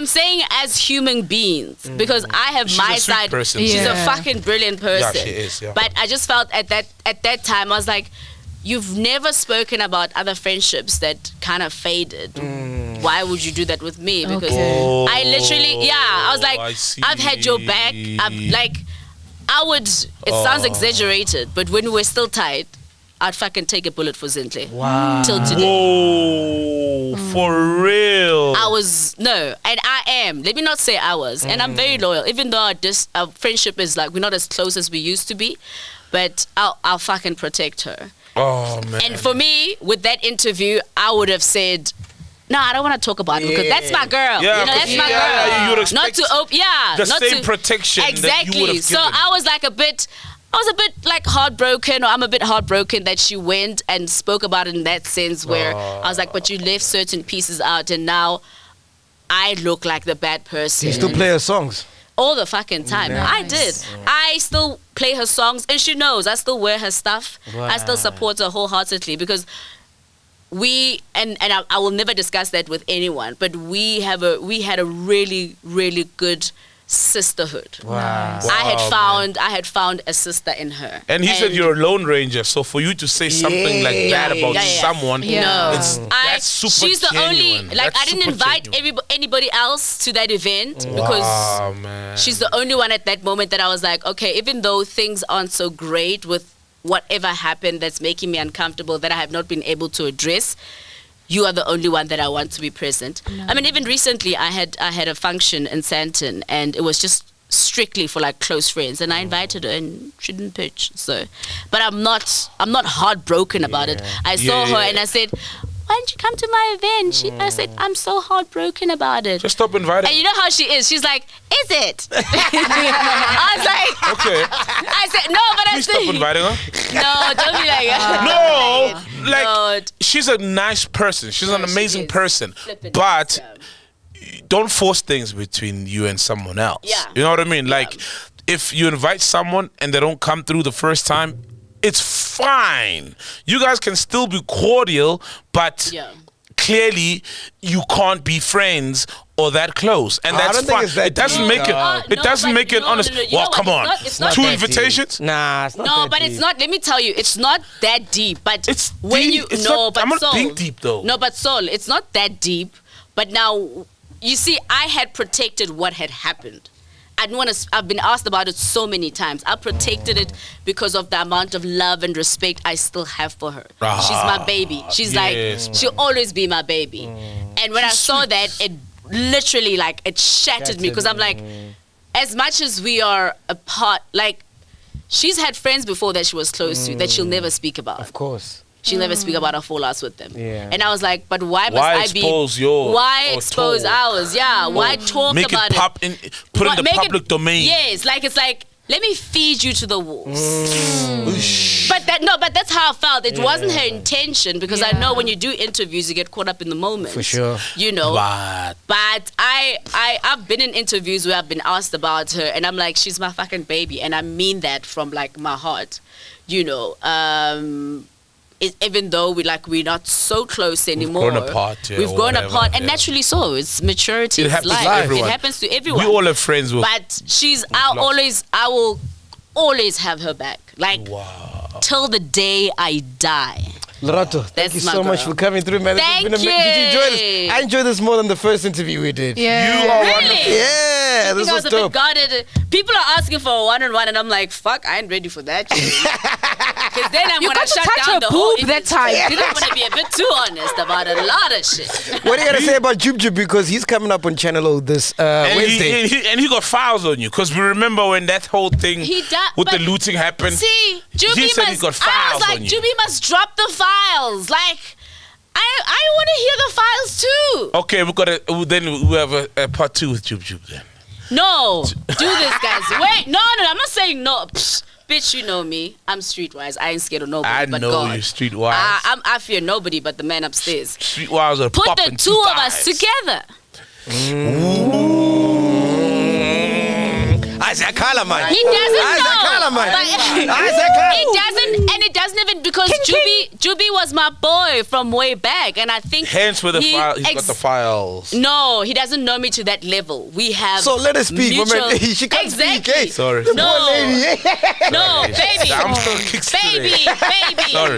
saying as human beings, because I have my side. She's a fucking brilliant person. Yeah, she is. Yeah. But I just felt at that time, I was like, you've never spoken about other friendships that kind of faded. Why would you do that with me? Because I literally, I was like, I've had your back. It sounds exaggerated, but when we're still tight, I'd fucking take a bullet for Zintle. Wow. Till today. Whoa, for real. And I am. Let me not say I was. And I'm very loyal, even though our friendship is like, we're not as close as we used to be, but I'll fucking protect her. Oh, man. And for me, with that interview, I would have said, no, I don't want to talk about it, because that's my girl. Yeah, that's my girl. You would expect the same protection exactly. that you would have given. So I was a bit like heartbroken, or I'm a bit heartbroken that she went and spoke about it in that sense, where I was like, but you left certain pieces out, and now I look like the bad person. You still play her songs? All the fucking time. Nice. I did. I still play her songs, and she knows I still wear her stuff. Wow. I still support her wholeheartedly, because I will never discuss that with anyone, but we had a really, really good sisterhood. Wow. I had found a sister in her. And he said you're a lone ranger, so for you to say something like that about someone, that's super she's the genuine. only, like, I didn't invite anybody else to that event, because she's the only one at that moment that I was like, okay, even though things aren't so great with whatever happened that's making me uncomfortable, that I have not been able to address, you are the only one that I want to be present. No. I mean, even recently I had a function in Sandton, and it was just strictly for like close friends, and I invited her and she didn't pitch. So, but I'm not heartbroken about it. I saw her and I said, why didn't you come to my event? I said, I'm so heartbroken about it. Just stop inviting And you know how she is. She's like, is it? I was like, okay. I said, no, but Please stop inviting her. No, don't be like that. No, like, she's a nice person. She's an amazing person. But don't force things between you and someone else. Yeah. You know what I mean? Like, if you invite someone and they don't come through the first time, it's fine. You guys can still be cordial, but clearly you can't be friends or that close, and that's fine. It doesn't make it. It doesn't make it honest. Well, come on. It's not 2 that invitations? Deep. Nah, it's not. No, that but deep. it's not. Let me tell you, it's not that deep. But it's when deep. you I'm not being deep though. No, but Sol, it's not that deep. But now, you see, I had protected what had happened. I didn't want to. I've been asked about it so many times. I protected it because of the amount of love and respect I still have for her. She's my baby. She's like, she'll always be my baby. And when I saw that, it literally, like, it shattered me, because I'm like, as much as we are apart, like, she's had friends before that she was close to that she'll never speak about. Of course. She'll never speak about her fallouts with them. Yeah. And I was like, but why must I be... Why expose ours? Yeah, why talk make about it? Put it in the public domain. Yes, like, it's like, let me feed you to the wolves. But that's how I felt. It wasn't her intention, because I know when you do interviews, you get caught up in the moment. For sure. You know. But I've been in interviews where I've been asked about her, and I'm like, she's my fucking baby, and I mean that from, like, my heart. You know. Even though we're not so close anymore. We've grown apart. We've grown apart, and naturally so. It's maturity. It's life. It happens to everyone. We all have friends with. But I will always have her back. Like, till the day I die. Lerato, thank you so much for coming through, man. Thank you. Did you enjoy this? I enjoyed this more than the first interview we did. Yeah. You are Really? wonderful. Yeah, this was dope. People are asking for a one-on-one, and I'm like, fuck, I ain't ready for that. Because then I'm gonna shut down the whole that time. I'm gonna be a bit too honest about a lot of shit. What are you gonna say about Jub Jub, because he's coming up on Channel O this Wednesday? And he got files on you, because we remember when that whole thing with the looting happened. See, Juby he said he got files I was like, Juby must drop the files. Like, I want to hear the files too. Okay, then we have a part 2 with Jub Jub then. No, do this, guys. Wait, no, I'm not saying no. Psh, bitch, you know me. I'm streetwise. I ain't scared of nobody. I but know God. you're streetwise. I fear nobody but the man upstairs. Streetwise are Put popping the two of us together. Isaac Kalaman. He doesn't know. It doesn't even, because Juby was my boy from way back, and I think hence with the file, he's got the files. No, he doesn't know me to that level. We have so let us speak, woman. She can't speak. Hey. Sorry. No, baby. I'm still baby.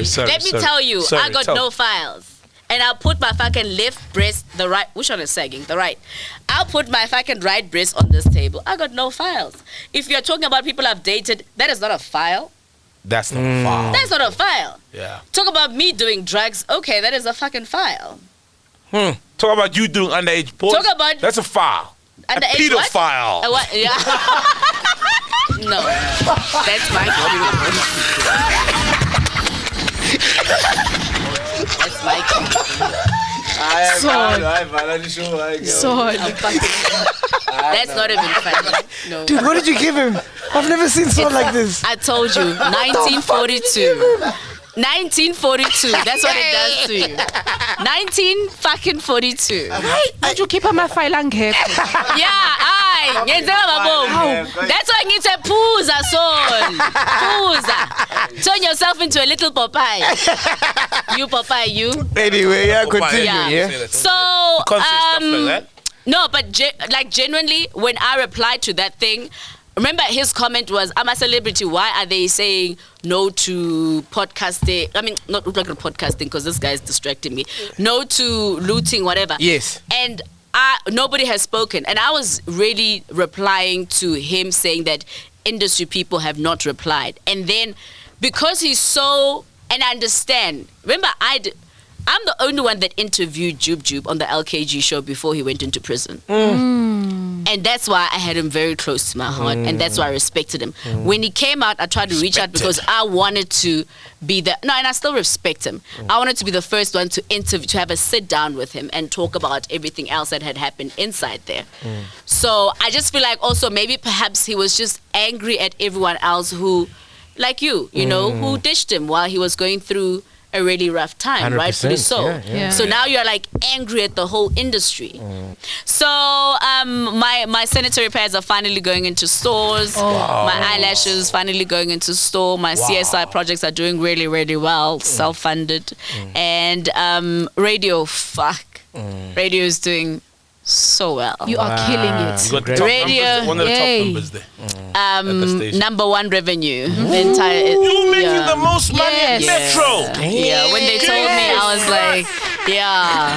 Sorry. Let me tell you, I got no files. And I'll put my fucking left breast, the right, which one is sagging? The right. I'll put my fucking right breast on this table. I got no files. If you're talking about people I've dated, that is not a file. That's not a file. That's not a file. Yeah. Talk about me doing drugs. Okay, that is a fucking file. Talk about you doing underage porn. Talk about... That's a file. Underage a pedophile. What? Yeah. No. That's my That's my That's not even funny. No. Dude, what did you give him? I've never seen someone like this. I told you, 1942. 1942. That's what it does to you. 1942. Did you keep on my file on here? That's why I need to pooza, son. Pooza. Turn yourself into a little Popeye. You Popeye, you. Anyway, continue. So, stuff like that. No, but genuinely, when I replied to that thing, remember his comment was, I'm a celebrity. Why are they saying no to podcasting? I mean, not podcasting, because this guy is distracting me. No to looting, whatever. Yes. And nobody has spoken. And I was really replying to him saying that industry people have not replied. And then, because he's so, and I understand, remember I'm the only one that interviewed Jube on the LKG show before he went into prison. And that's why I had him very close to my heart, and that's why I respected him. When he came out, I tried to reach out because I wanted to be and I still respect him. I wanted to be the first one to interview, to have a sit down with him and talk about everything else that had happened inside there. So I just feel like also maybe perhaps he was just angry at everyone else who, like you know, who ditched him while he was going through a really rough time, rightfully so. So now you're like angry at the whole industry. So my sanitary pads are finally going into stores. My eyelashes finally going into store. My CSI projects are doing really, really well, self-funded. And radio radio is doing so well. You are killing it. You got the top numbers, one of the top numbers there. Number one revenue. The entire. You making the most money in Metro. Yeah. When they told me, I was like,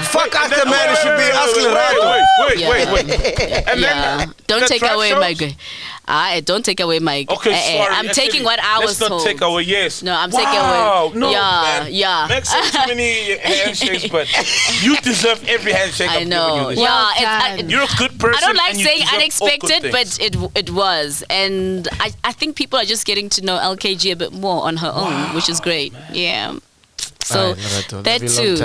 Fuck after man, it should be us Lerato. Wait. And then don't take away my good. Don't take away my. Okay, sorry. I'm taking what I was told. Let's not take away. Yes. No, I'm taking away. No, man. Make so too many handshakes, but you deserve every handshake. I know. You're a good person. I don't like and you saying deserve unexpected, but it was, and I think people are just getting to know LKG a bit more on her own, which is great. Yeah. So that too,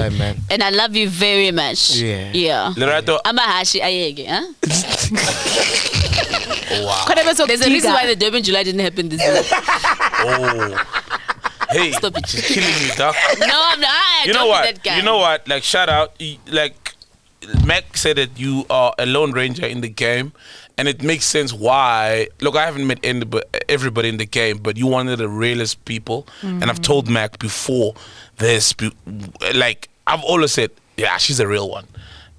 and I love you very much. Yeah. Lerato, I'm a hashi ayege, huh? Wow. There's a reason why the Durban July didn't happen this year. Hey, stop it! You're killing me, doc. No, I'm not. You know what? You know what? Like, shout out. Like, Mac said that you are a lone ranger in the game, and it makes sense why. Look, I haven't met everybody in the game, but you one of the realest people, and I've told Mac before this. Like, I've always said, yeah, she's a real one.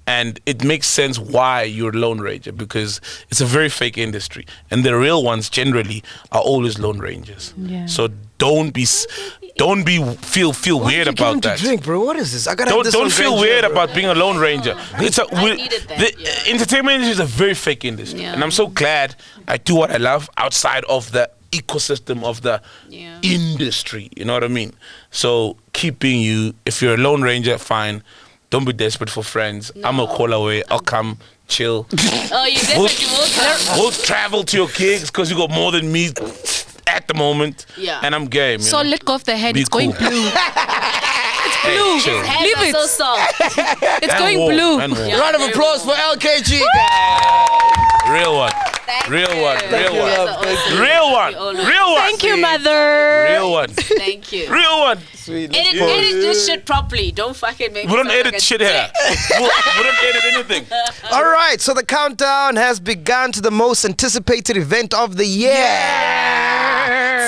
And it makes sense why you're a lone ranger, because it's a very fake industry, and the real ones generally are always lone rangers. So don't feel weird about that. Drink, bro. What is this? I gotta don't feel weird about being a lone ranger. The entertainment industry is a very fake industry, and I'm so glad I do what I love outside of the ecosystem of the industry. You know what I mean? So keep being you. If you're a lone ranger, fine. Don't be desperate for friends. I'm a call away. I'll come chill. Oh, you definitely will come. We'll travel to your gigs because you got more than me at the moment. And I'm game. So let go of the head. It's going blue. It's blue. Hey, Leave it. So soft. It's going blue. Round of applause for LKG. Real one. Real one. Thank you, mother. Real one. Thank you. Real one. Edit this shit properly. Don't fucking make We don't edit shit here. We don't edit anything. All right, so the countdown has begun to the most anticipated event of the year.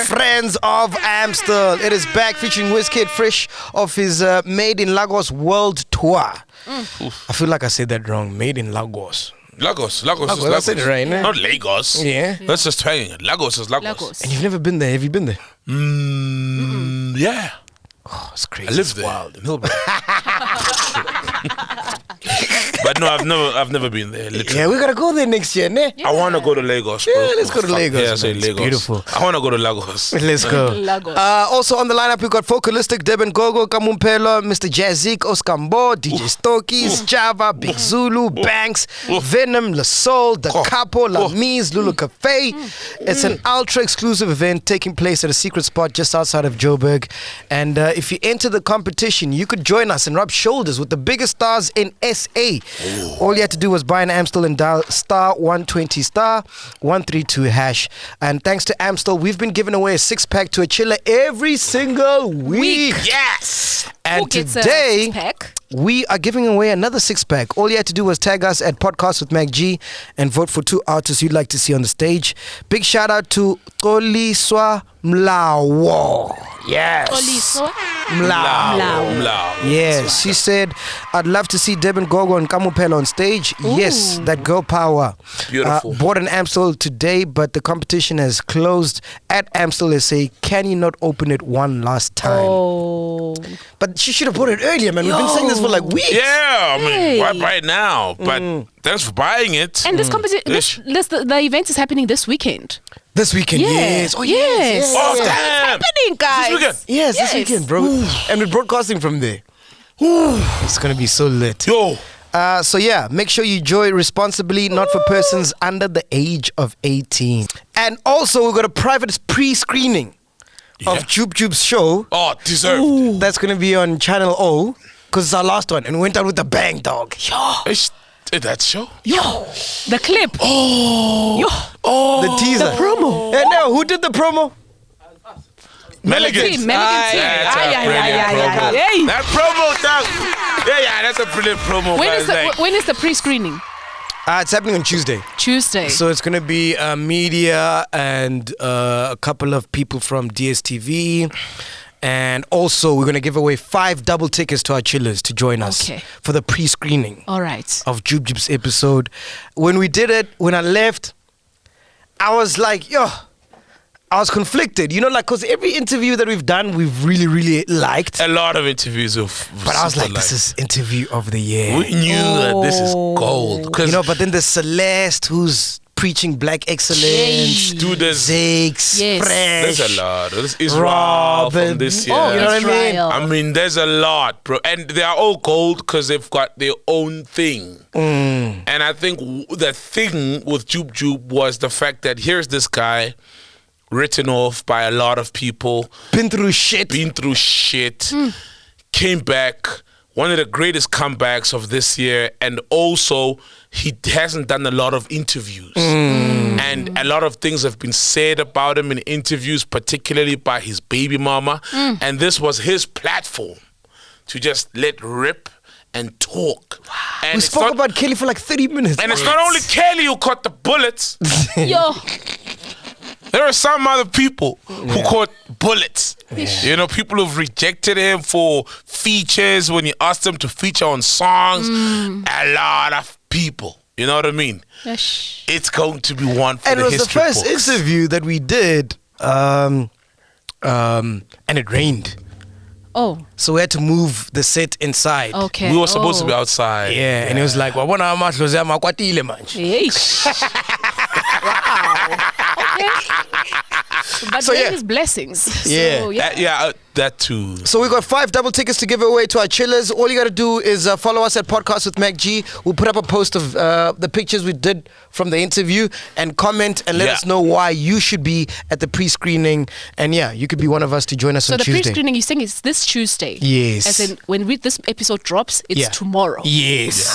Friends of Amstel. It is back featuring Wizkid fresh off his Made in Lagos World Tour. I feel like I said that wrong. Made in Lagos. Lagos. I said it right, Not Lagos. Yeah. That's just hanging. Lagos is Lagos. And you've never been there. Have you been there? Yeah. Oh, it's crazy. I live there. Wild. In Hillbrook. But no, I've never been there. Literally. Yeah, we gotta go there next year, ne? I wanna go to Lagos. Yeah, let's go to Lagos. Yeah, I say It's Lagos. beautiful. I wanna go to Lagos. Let's go. Also on the lineup, we got Focalistic, Deben Gogo, Kamumpelo, Mr. Jazzik, Oskambo, DJ Stokies, Java, Big Zulu, Banks, Venom, La Soul, The Capo, La Mise, Lulu Cafe. It's an ultra exclusive event taking place at a secret spot just outside of Joburg. And if you enter the competition, you could join us and rub shoulders with the biggest stars in SA. All you had to do was buy an Amstel and dial *120 *132#. And thanks to Amstel, we've been giving away a 6-pack to a chiller every single week. Yes. And today, we are giving away another 6-pack. All you had to do was tag us at PodcastwithMacG and vote for 2 artists you'd like to see on the stage. Big shout out to Xoliswa Mlawo. Yes. Xoliswa Mlawo. Yes, she said, I'd love to see Deben Gogo and Kamupelo on stage. Ooh. Yes, that girl power. Beautiful. Bought an Amstel today, but the competition has closed at Amstel SA. Can you not open it one last time? Oh. But she should have bought it earlier, man. We've been saying this for like weeks. Yeah, I mean, why buy it now? But thanks for buying it. And this competition, the event is happening this weekend. This weekend, yes. Oh, yes. Oh, It's happening, guys. This weekend? Yes, this weekend, bro. And we're broadcasting from there. It's gonna be so lit. Yo. So yeah, make sure you enjoy responsibly, not for persons under the age of 18. And also, we've got a private pre-screening of Jube Jube's show. Oh, deserved. That's gonna be on Channel O, because it's our last one, and we went out with a bang, dog. That show? Yo, the clip. The teaser. The promo. Hey, no, who did the promo? Melligan. That's a brilliant promo. That promo, dog. Yeah, that's a brilliant promo. When is the pre-screening? It's happening on Tuesday. So it's going to be media and a couple of people from DSTV. And also, we're going to give away 5 double tickets to our chillers to join us for the pre-screening of Jube Jube's episode. When we did it, when I left, I was like, I was conflicted, because every interview that we've done, we've really, really liked. A lot of interviews but I was like, this is interview of the year. We knew that this is gold. But then there's Celeste, who's preaching black excellence. Dude, there's Zakes, Fresh. There's a lot. There's Israel Robin. from this year. You know what I mean? I mean, there's a lot, bro. And they are all gold because they've got their own thing. And I think the thing with Jube Jube was the fact that here's this guy written off by a lot of people. Been through shit. Came back. One of the greatest comebacks of this year. And also, he hasn't done a lot of interviews. And a lot of things have been said about him in interviews, particularly by his baby mama. And this was his platform to just let rip and talk. Wow. And we spoke about Kelly for like 30 minutes. And it's not only Kelly who caught the bullets. There are some other people who caught bullets. People who've rejected him for features when he asked them to feature on songs. A lot of people. You know what I mean? It's going to be one for the history books. And it was the first interview that we did, and it rained. So we had to move the set inside. We were supposed to be outside. Yeah, and it was like, wow. But there is blessings. That too. So we got 5 double tickets to give away to our chillers. All you got to do is follow us at PodcastwithMacG. We'll put up a post of the pictures we did from the interview and comment and let us know why you should be at the pre-screening. And you could be one of us to join us on Tuesday. So the pre-screening, you're saying it's this Tuesday? Yes. As in, when this episode drops, it's tomorrow? Yes.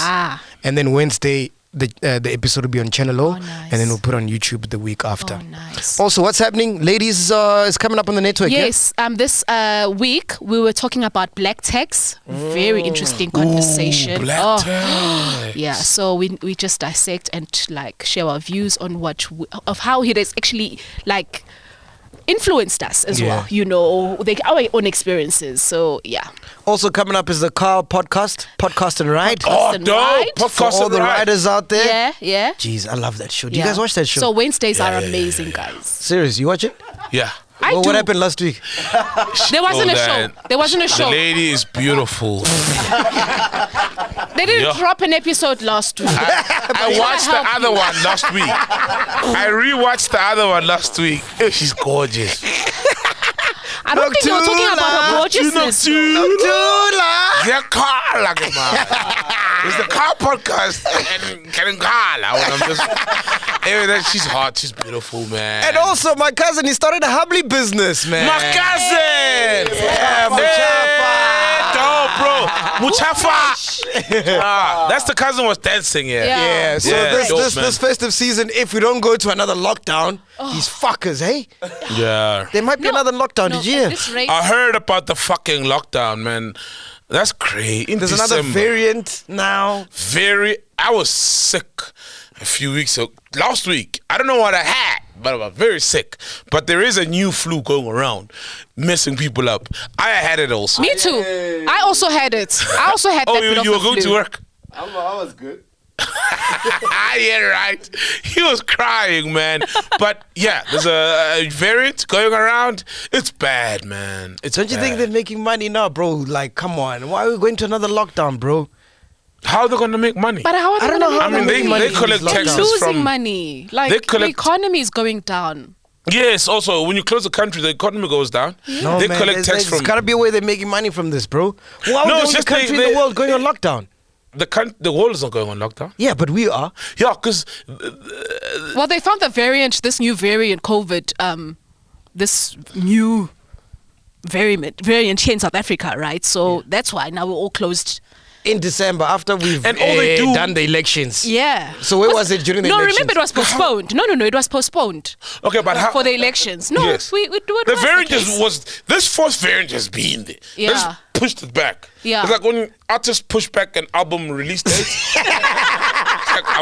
And then Wednesday, the episode will be on Channel O, and then we'll put on YouTube the week after. Nice. Also, what's happening? Ladies is coming up on the network. Yes. This week we were talking about black tax. Very interesting conversation. Black tax. Yeah. So we just dissect and share our views on of how it has actually influenced us as well. Our own experiences. So Also coming up is the car podcast and ride. Podcast for all the riders out there. Yeah. Jeez, I love that show. Do you guys watch that show? So Wednesdays are amazing, guys. Serious, you watch it? Yeah. What happened last week? There wasn't a show. The lady is beautiful. They didn't drop an episode last week. I watched the other one last week. I rewatched the other one last week. She's gorgeous. I don't think you were talking about her gorgeousness. It's the car podcast and she's hot, she's beautiful, man. And also my cousin, he started a Hubley business, man. My cousin! Yeah, Muchafa! That's the cousin was dancing, So this festive season, if we don't go to another lockdown, these fuckers, hey? Yeah. There might be another lockdown, did you hear? I heard about the fucking lockdown, man. That's crazy. There's another variant now. I was sick a few weeks ago. Last week. I don't know what I had, but I was very sick. But there is a new flu going around, messing people up. I had it also. Me too. I also had it. I also had that bit of you were the going flu. to work? I was good. Yeah, right. He was crying, man. But there's a variant going around. It's bad, man. Don't you think they're making money now, bro? Come on. Why are we going to another lockdown, bro? How are they going to make money? But how are they I don't know how they collect taxes losing from money. The economy is going down. Yes, also, when you close the country, the economy goes down. No, they man, collect tax from... There's got to be a way they're making money from this, bro. Why No, would it's the just country in the world going on lockdown? The world is not going on lockdown. Yeah, but we are. Yeah, because... Well, they found this new variant, COVID, this new variant here in South Africa, right? So that's why now we're all closed. In December, after we've and all they do, done the elections. Yeah. So where was it during the elections? No, remember it was postponed. No, it was postponed. Okay, but how... For the elections. No, yes. we do it. The variant was... This fourth variant has been there. Yeah. Let's pushed it back. Yeah. It's like when artists push back an album release date.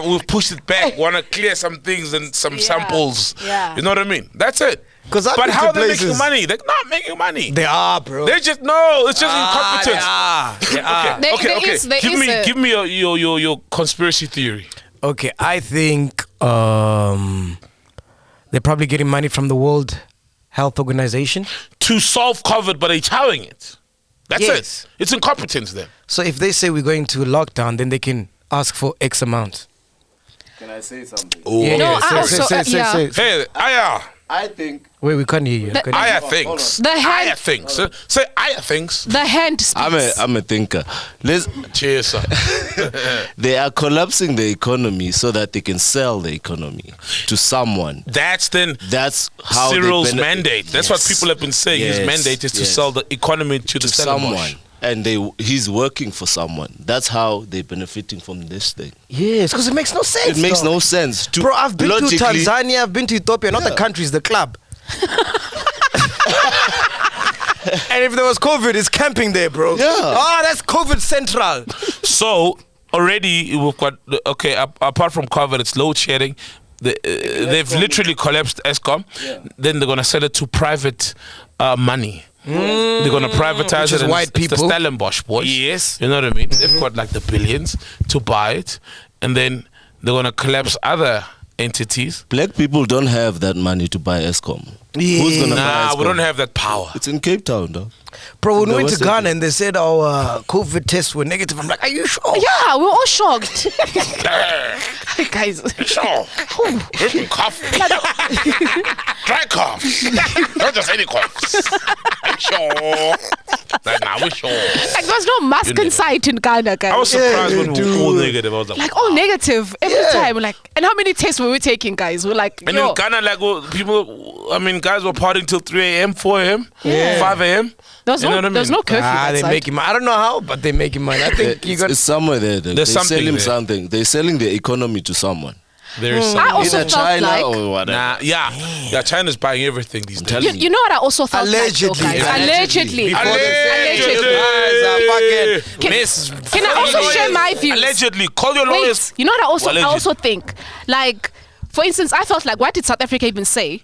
We've pushed it back. Want to clear some things and some samples. Yeah. You know what I mean? That's it. But how are they making money? They're not making money. They are, bro. They just it's just incompetence. They are. Okay. Give me your conspiracy theory. Okay, I think they're probably getting money from the World Health Organization to solve COVID, but they're chowing it. That's Yes. it. It's incompetence then. So if they say we're going to lockdown, then they can ask for X amount. Can I say something? Oh. Yeah, No, yeah. Say. Hey, Aya. I think... Wait, we can't hear you. Aya thinks. The Say Aya thinks. The hand speaks. I'm a thinker. Cheers, sir. They are collapsing the economy so that they can sell the economy to someone. That's how Cyril's mandate. That's what people have been saying. Yes. His mandate is to sell the economy to someone. And he's working for someone. That's how they're benefiting from this thing. Yes, because it makes no sense. It makes no sense. Bro, I've been to Tanzania, I've been to Ethiopia, not the countries, the club. And if there was COVID, it's camping there, bro. Yeah. Oh, that's COVID central. So already we've got apart from COVID, it's load shedding. They've literally collapsed Eskom. Yeah. Then they're gonna sell it to private money. They're gonna privatize it. White people. The Stellenbosch boys. Yes. You know what I mean? They've got like the billions to buy it, and then they're gonna collapse other entities. Black people don't have that money to buy Eskom. Yeah. Who's gonna buy Eskom? We don't have that power. It's in Cape Town, though. Bro, when we went to Ghana and they said our COVID tests were negative, I'm like, are you sure? Yeah, we're all shocked. Guys. Sure. Cough. Dry coughs. Not just any coughs. I'm sure. Like, nah, we're sure. Like, there was no mask in sight in Ghana, guys. I was surprised when we were all negative. I was like, all negative every time. We're like, and how many tests were we taking, guys? We're like, and in Ghana, like, guys were partying till 3 a.m., 4 a.m., 5 a.m. There's no curfew. They making money. I don't know how, but they're making money. I think it's somewhere there. There's something. They're selling the economy to someone. There's I also either felt China like, or whatever. Yeah, China's buying everything these days. you know what I also felt Allegedly. like, though, guys? Allegedly. Before they Can I also share my views? Allegedly. Call your lawyers. Wait, you know what I also think? Like, for instance, I felt like, what did South Africa even say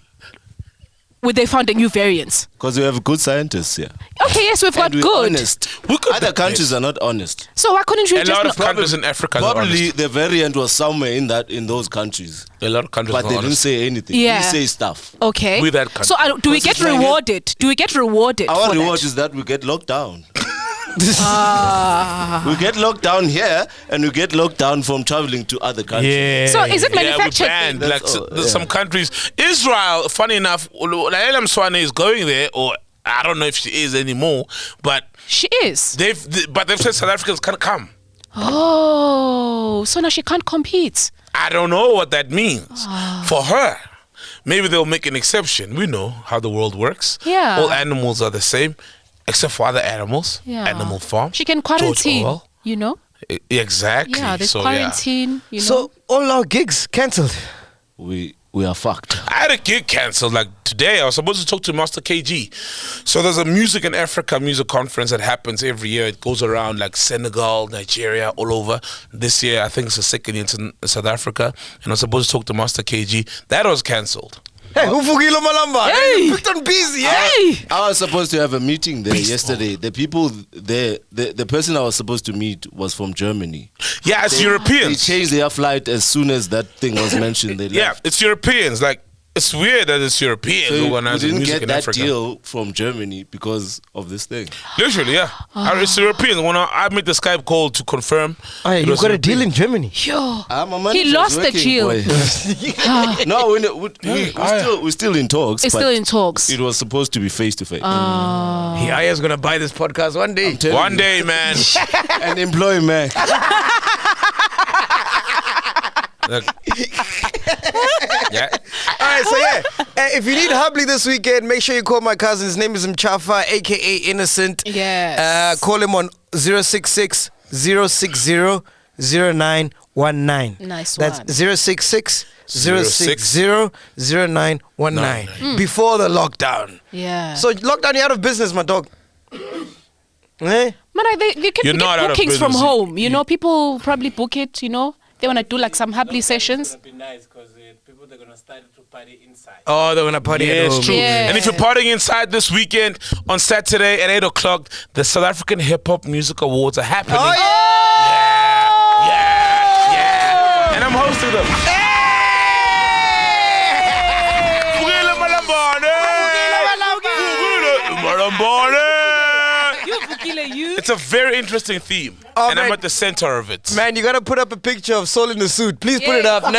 when they found a new variant? Because we have good scientists here. Okay, yes, we've got good. Honest. Other countries are not honest. So why couldn't we a lot of countries in Africa probably the variant was somewhere in those countries. A lot of countries, but they didn't say anything. Yeah. They say stuff. Okay. With that country. So do we get rewarded? Do we get rewarded? Our for reward that? is that we get locked down. We get locked down here, and we get locked down from traveling to other countries. Yeah. So is it manufactured? We banned, some countries. Israel, funny enough, Elam Swane is going there, or I don't know if she is anymore, but she is. They've said South Africans can't come. Oh, so now she can't compete. I don't know what that means for her. Maybe they'll make an exception. We know how the world works. Yeah. All animals are the same, except for other animals. Yeah. Animal Farm. She can quarantine. You know. Exactly. Yeah, there's quarantine. You know. So all our gigs cancelled. We are fucked. I had a gig cancelled. Like today, I was supposed to talk to Master KG. So there's a Music in Africa music conference that happens every year. It goes around like Senegal, Nigeria, all over. This year, I think it's the second year in South Africa. And I was supposed to talk to Master KG. That was cancelled. Hey, Ufugilo Malamba. Hey, picked on busy. Hey. I was supposed to have a meeting there yesterday. The people there, the person I was supposed to meet was from Germany. Yeah, it's Europeans. They changed their flight as soon as that thing was mentioned. They left. Yeah, it's Europeans. Like It's weird that it's Europeans So who we organize didn't music get in that Africa. deal from Germany because of this thing. Literally, yeah. It's Europeans. When I made the Skype call to confirm. Oh, you got a deal in Germany. Sure. My He manager's lost the working, deal. boy. No, we're still in talks. It's but still in talks. It was supposed to be face to face. Aya's gonna buy this podcast one day. One day, man. And employ Mac. Look. Yeah. All right, so yeah, if you need Hubley this weekend, make sure you call my cousin. His name is Mchafa, aka Innocent. Yes. Call him on 066 060 0919. Nice That's one. 066 060 0919. Before the lockdown. Yeah. So lockdown, you're out of business, my dog. Eh? Man, you can You're not get out of bookings from business. home. You know, people probably book it, you know. They want to do like some Hubley sessions. Be nice because people they're gonna start to party inside. Oh, they're gonna party at Yeah, home. it's true. Yeah. And if you're partying inside this weekend, on Saturday at 8 o'clock, the South African Hip Hop Music Awards are happening. Oh, Yeah. And I'm hosting them. It's a very interesting theme. Oh, and I'm man. at the center of it. Man, you gotta put up a picture of Soul in the suit. Please put it up. The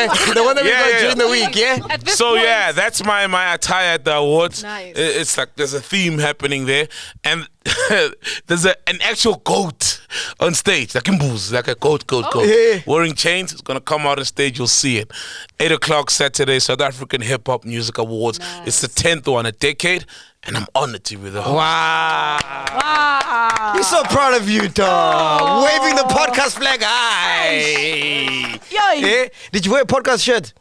one that we got during the week, yeah? At this So point. yeah, that's my attire at the awards. Nice. It's like there's a theme happening there, and there's an actual goat on stage, like a goat, Yeah. wearing chains. It's gonna come out on stage. You'll see it. 8 o'clock Saturday, South African Hip Hop Music Awards. Nice. It's the 10th one, a decade, and I'm honored to be the host. Wow. Wow. We're so proud of you, dog. Waving the podcast flag high. Eh? Did you wear a podcast shirt?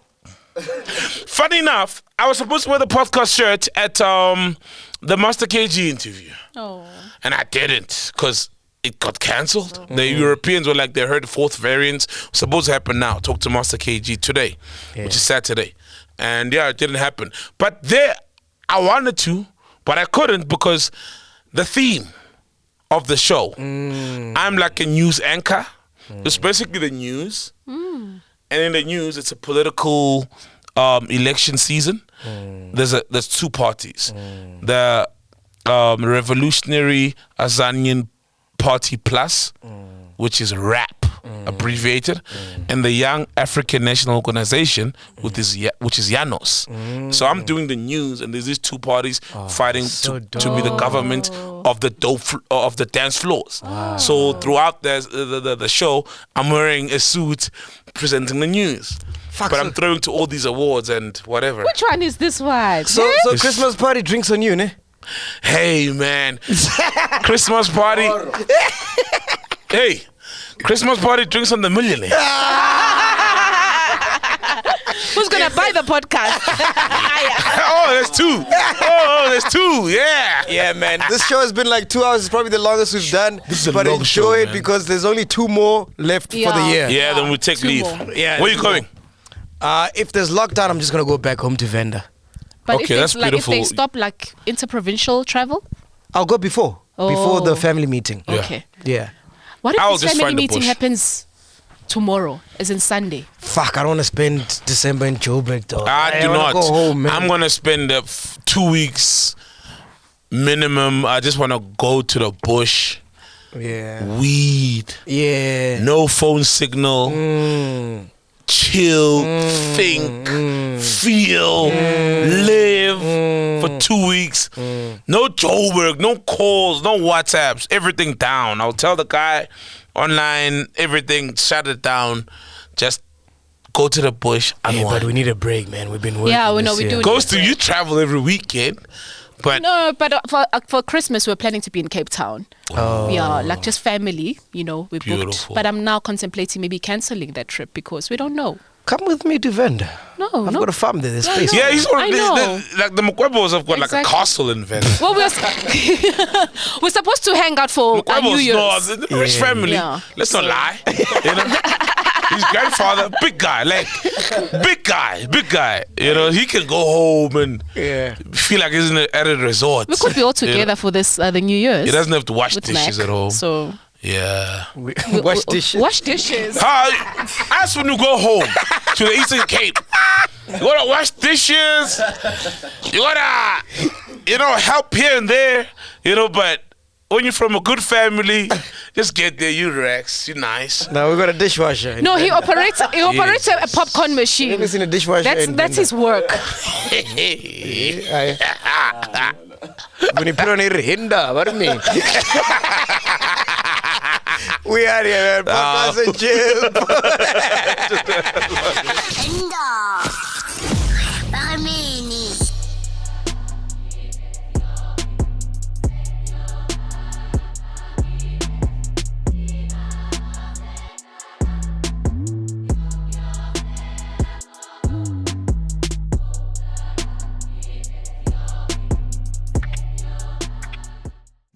Funny enough, I was supposed to wear the podcast shirt at the Master KG interview. Oh. And I didn't because it got cancelled. The Europeans were like, they heard the fourth variant. Supposed to happen now. Talk to Master KG today, which is Saturday. And yeah, it didn't happen. But there, I wanted to, but I couldn't because the theme of the show, I'm like a news anchor. It's basically the news. And in the news, it's a political election season. There's two parties. The Revolutionary Azanian Party Plus, which is RAP, abbreviated, and the Young African National Organization, which is Janos. So I'm doing the news, and there's these two parties fighting to be the government of the dance floors. So throughout the show, I'm wearing a suit presenting the news. But I'm throwing to all these awards and whatever. Which one is this one? So Christmas party drinks on you, ne? Hey, man. Christmas party. Hey, Christmas party drinks on the millionaire. Who's gonna buy the podcast? Oh, there's two. Oh, there's two. Yeah. Yeah, man. This show has been like 2 hours. It's probably the longest we've done. This is a but long enjoy show, it man. because there's only 2 more left for the year. Yeah, then we take 2 leave. more. Yeah, Where are you going? If there's lockdown, I'm just gonna go back home to Venda. But Okay, if that's it's like if beautiful. they stop like interprovincial travel, I'll go before the family meeting. Yeah. okay. Yeah. What if I'll this just family find the meeting bush. happens tomorrow, as in Sunday? Fuck, I don't want to spend December in Joburg, though. I do wanna not. Go home, man. I'm gonna spend 2 weeks minimum. I just wanna go to the bush. Yeah. Weed. Yeah. No phone signal. Chill. Think. Feel. Live for 2 weeks. No Joburg. No calls. No WhatsApps. Everything down. I'll tell the guy online. Everything. Shut it down. Just go to the bush. Yeah, but we need a break, man. We've been working. Yeah, we know this we year. do. Goes to you travel every weekend. But No, but for Christmas we're planning to be in Cape Town. Yeah, like just family, we booked. Beautiful. But I'm now contemplating maybe cancelling that trip because we don't know. Come with me to Venda. No, I've got a farm there. There's space. yeah, he's I know. like the Mkwebos have got like a Exactly. castle in Venice. Well, we're supposed to hang out for New Year's. No, the rich family. Yeah. Let's not lie. His grandfather, big guy. He can go home and feel like he's at a resort. We could be all together for this the New Year's. He doesn't have to wash with dishes Mac, at home. So Yeah. Wash dishes. Wash dishes. As when you go home to the Eastern Cape, You gotta wash dishes. You gotta, help here and there. But when you're from a good family, just get there. You relax. You're nice. Now we got a dishwasher. No, he operates a popcorn machine. Never seen a dishwasher. That's his work. When you put on your hinda, what do you mean? We are here, man. Podcast and chill.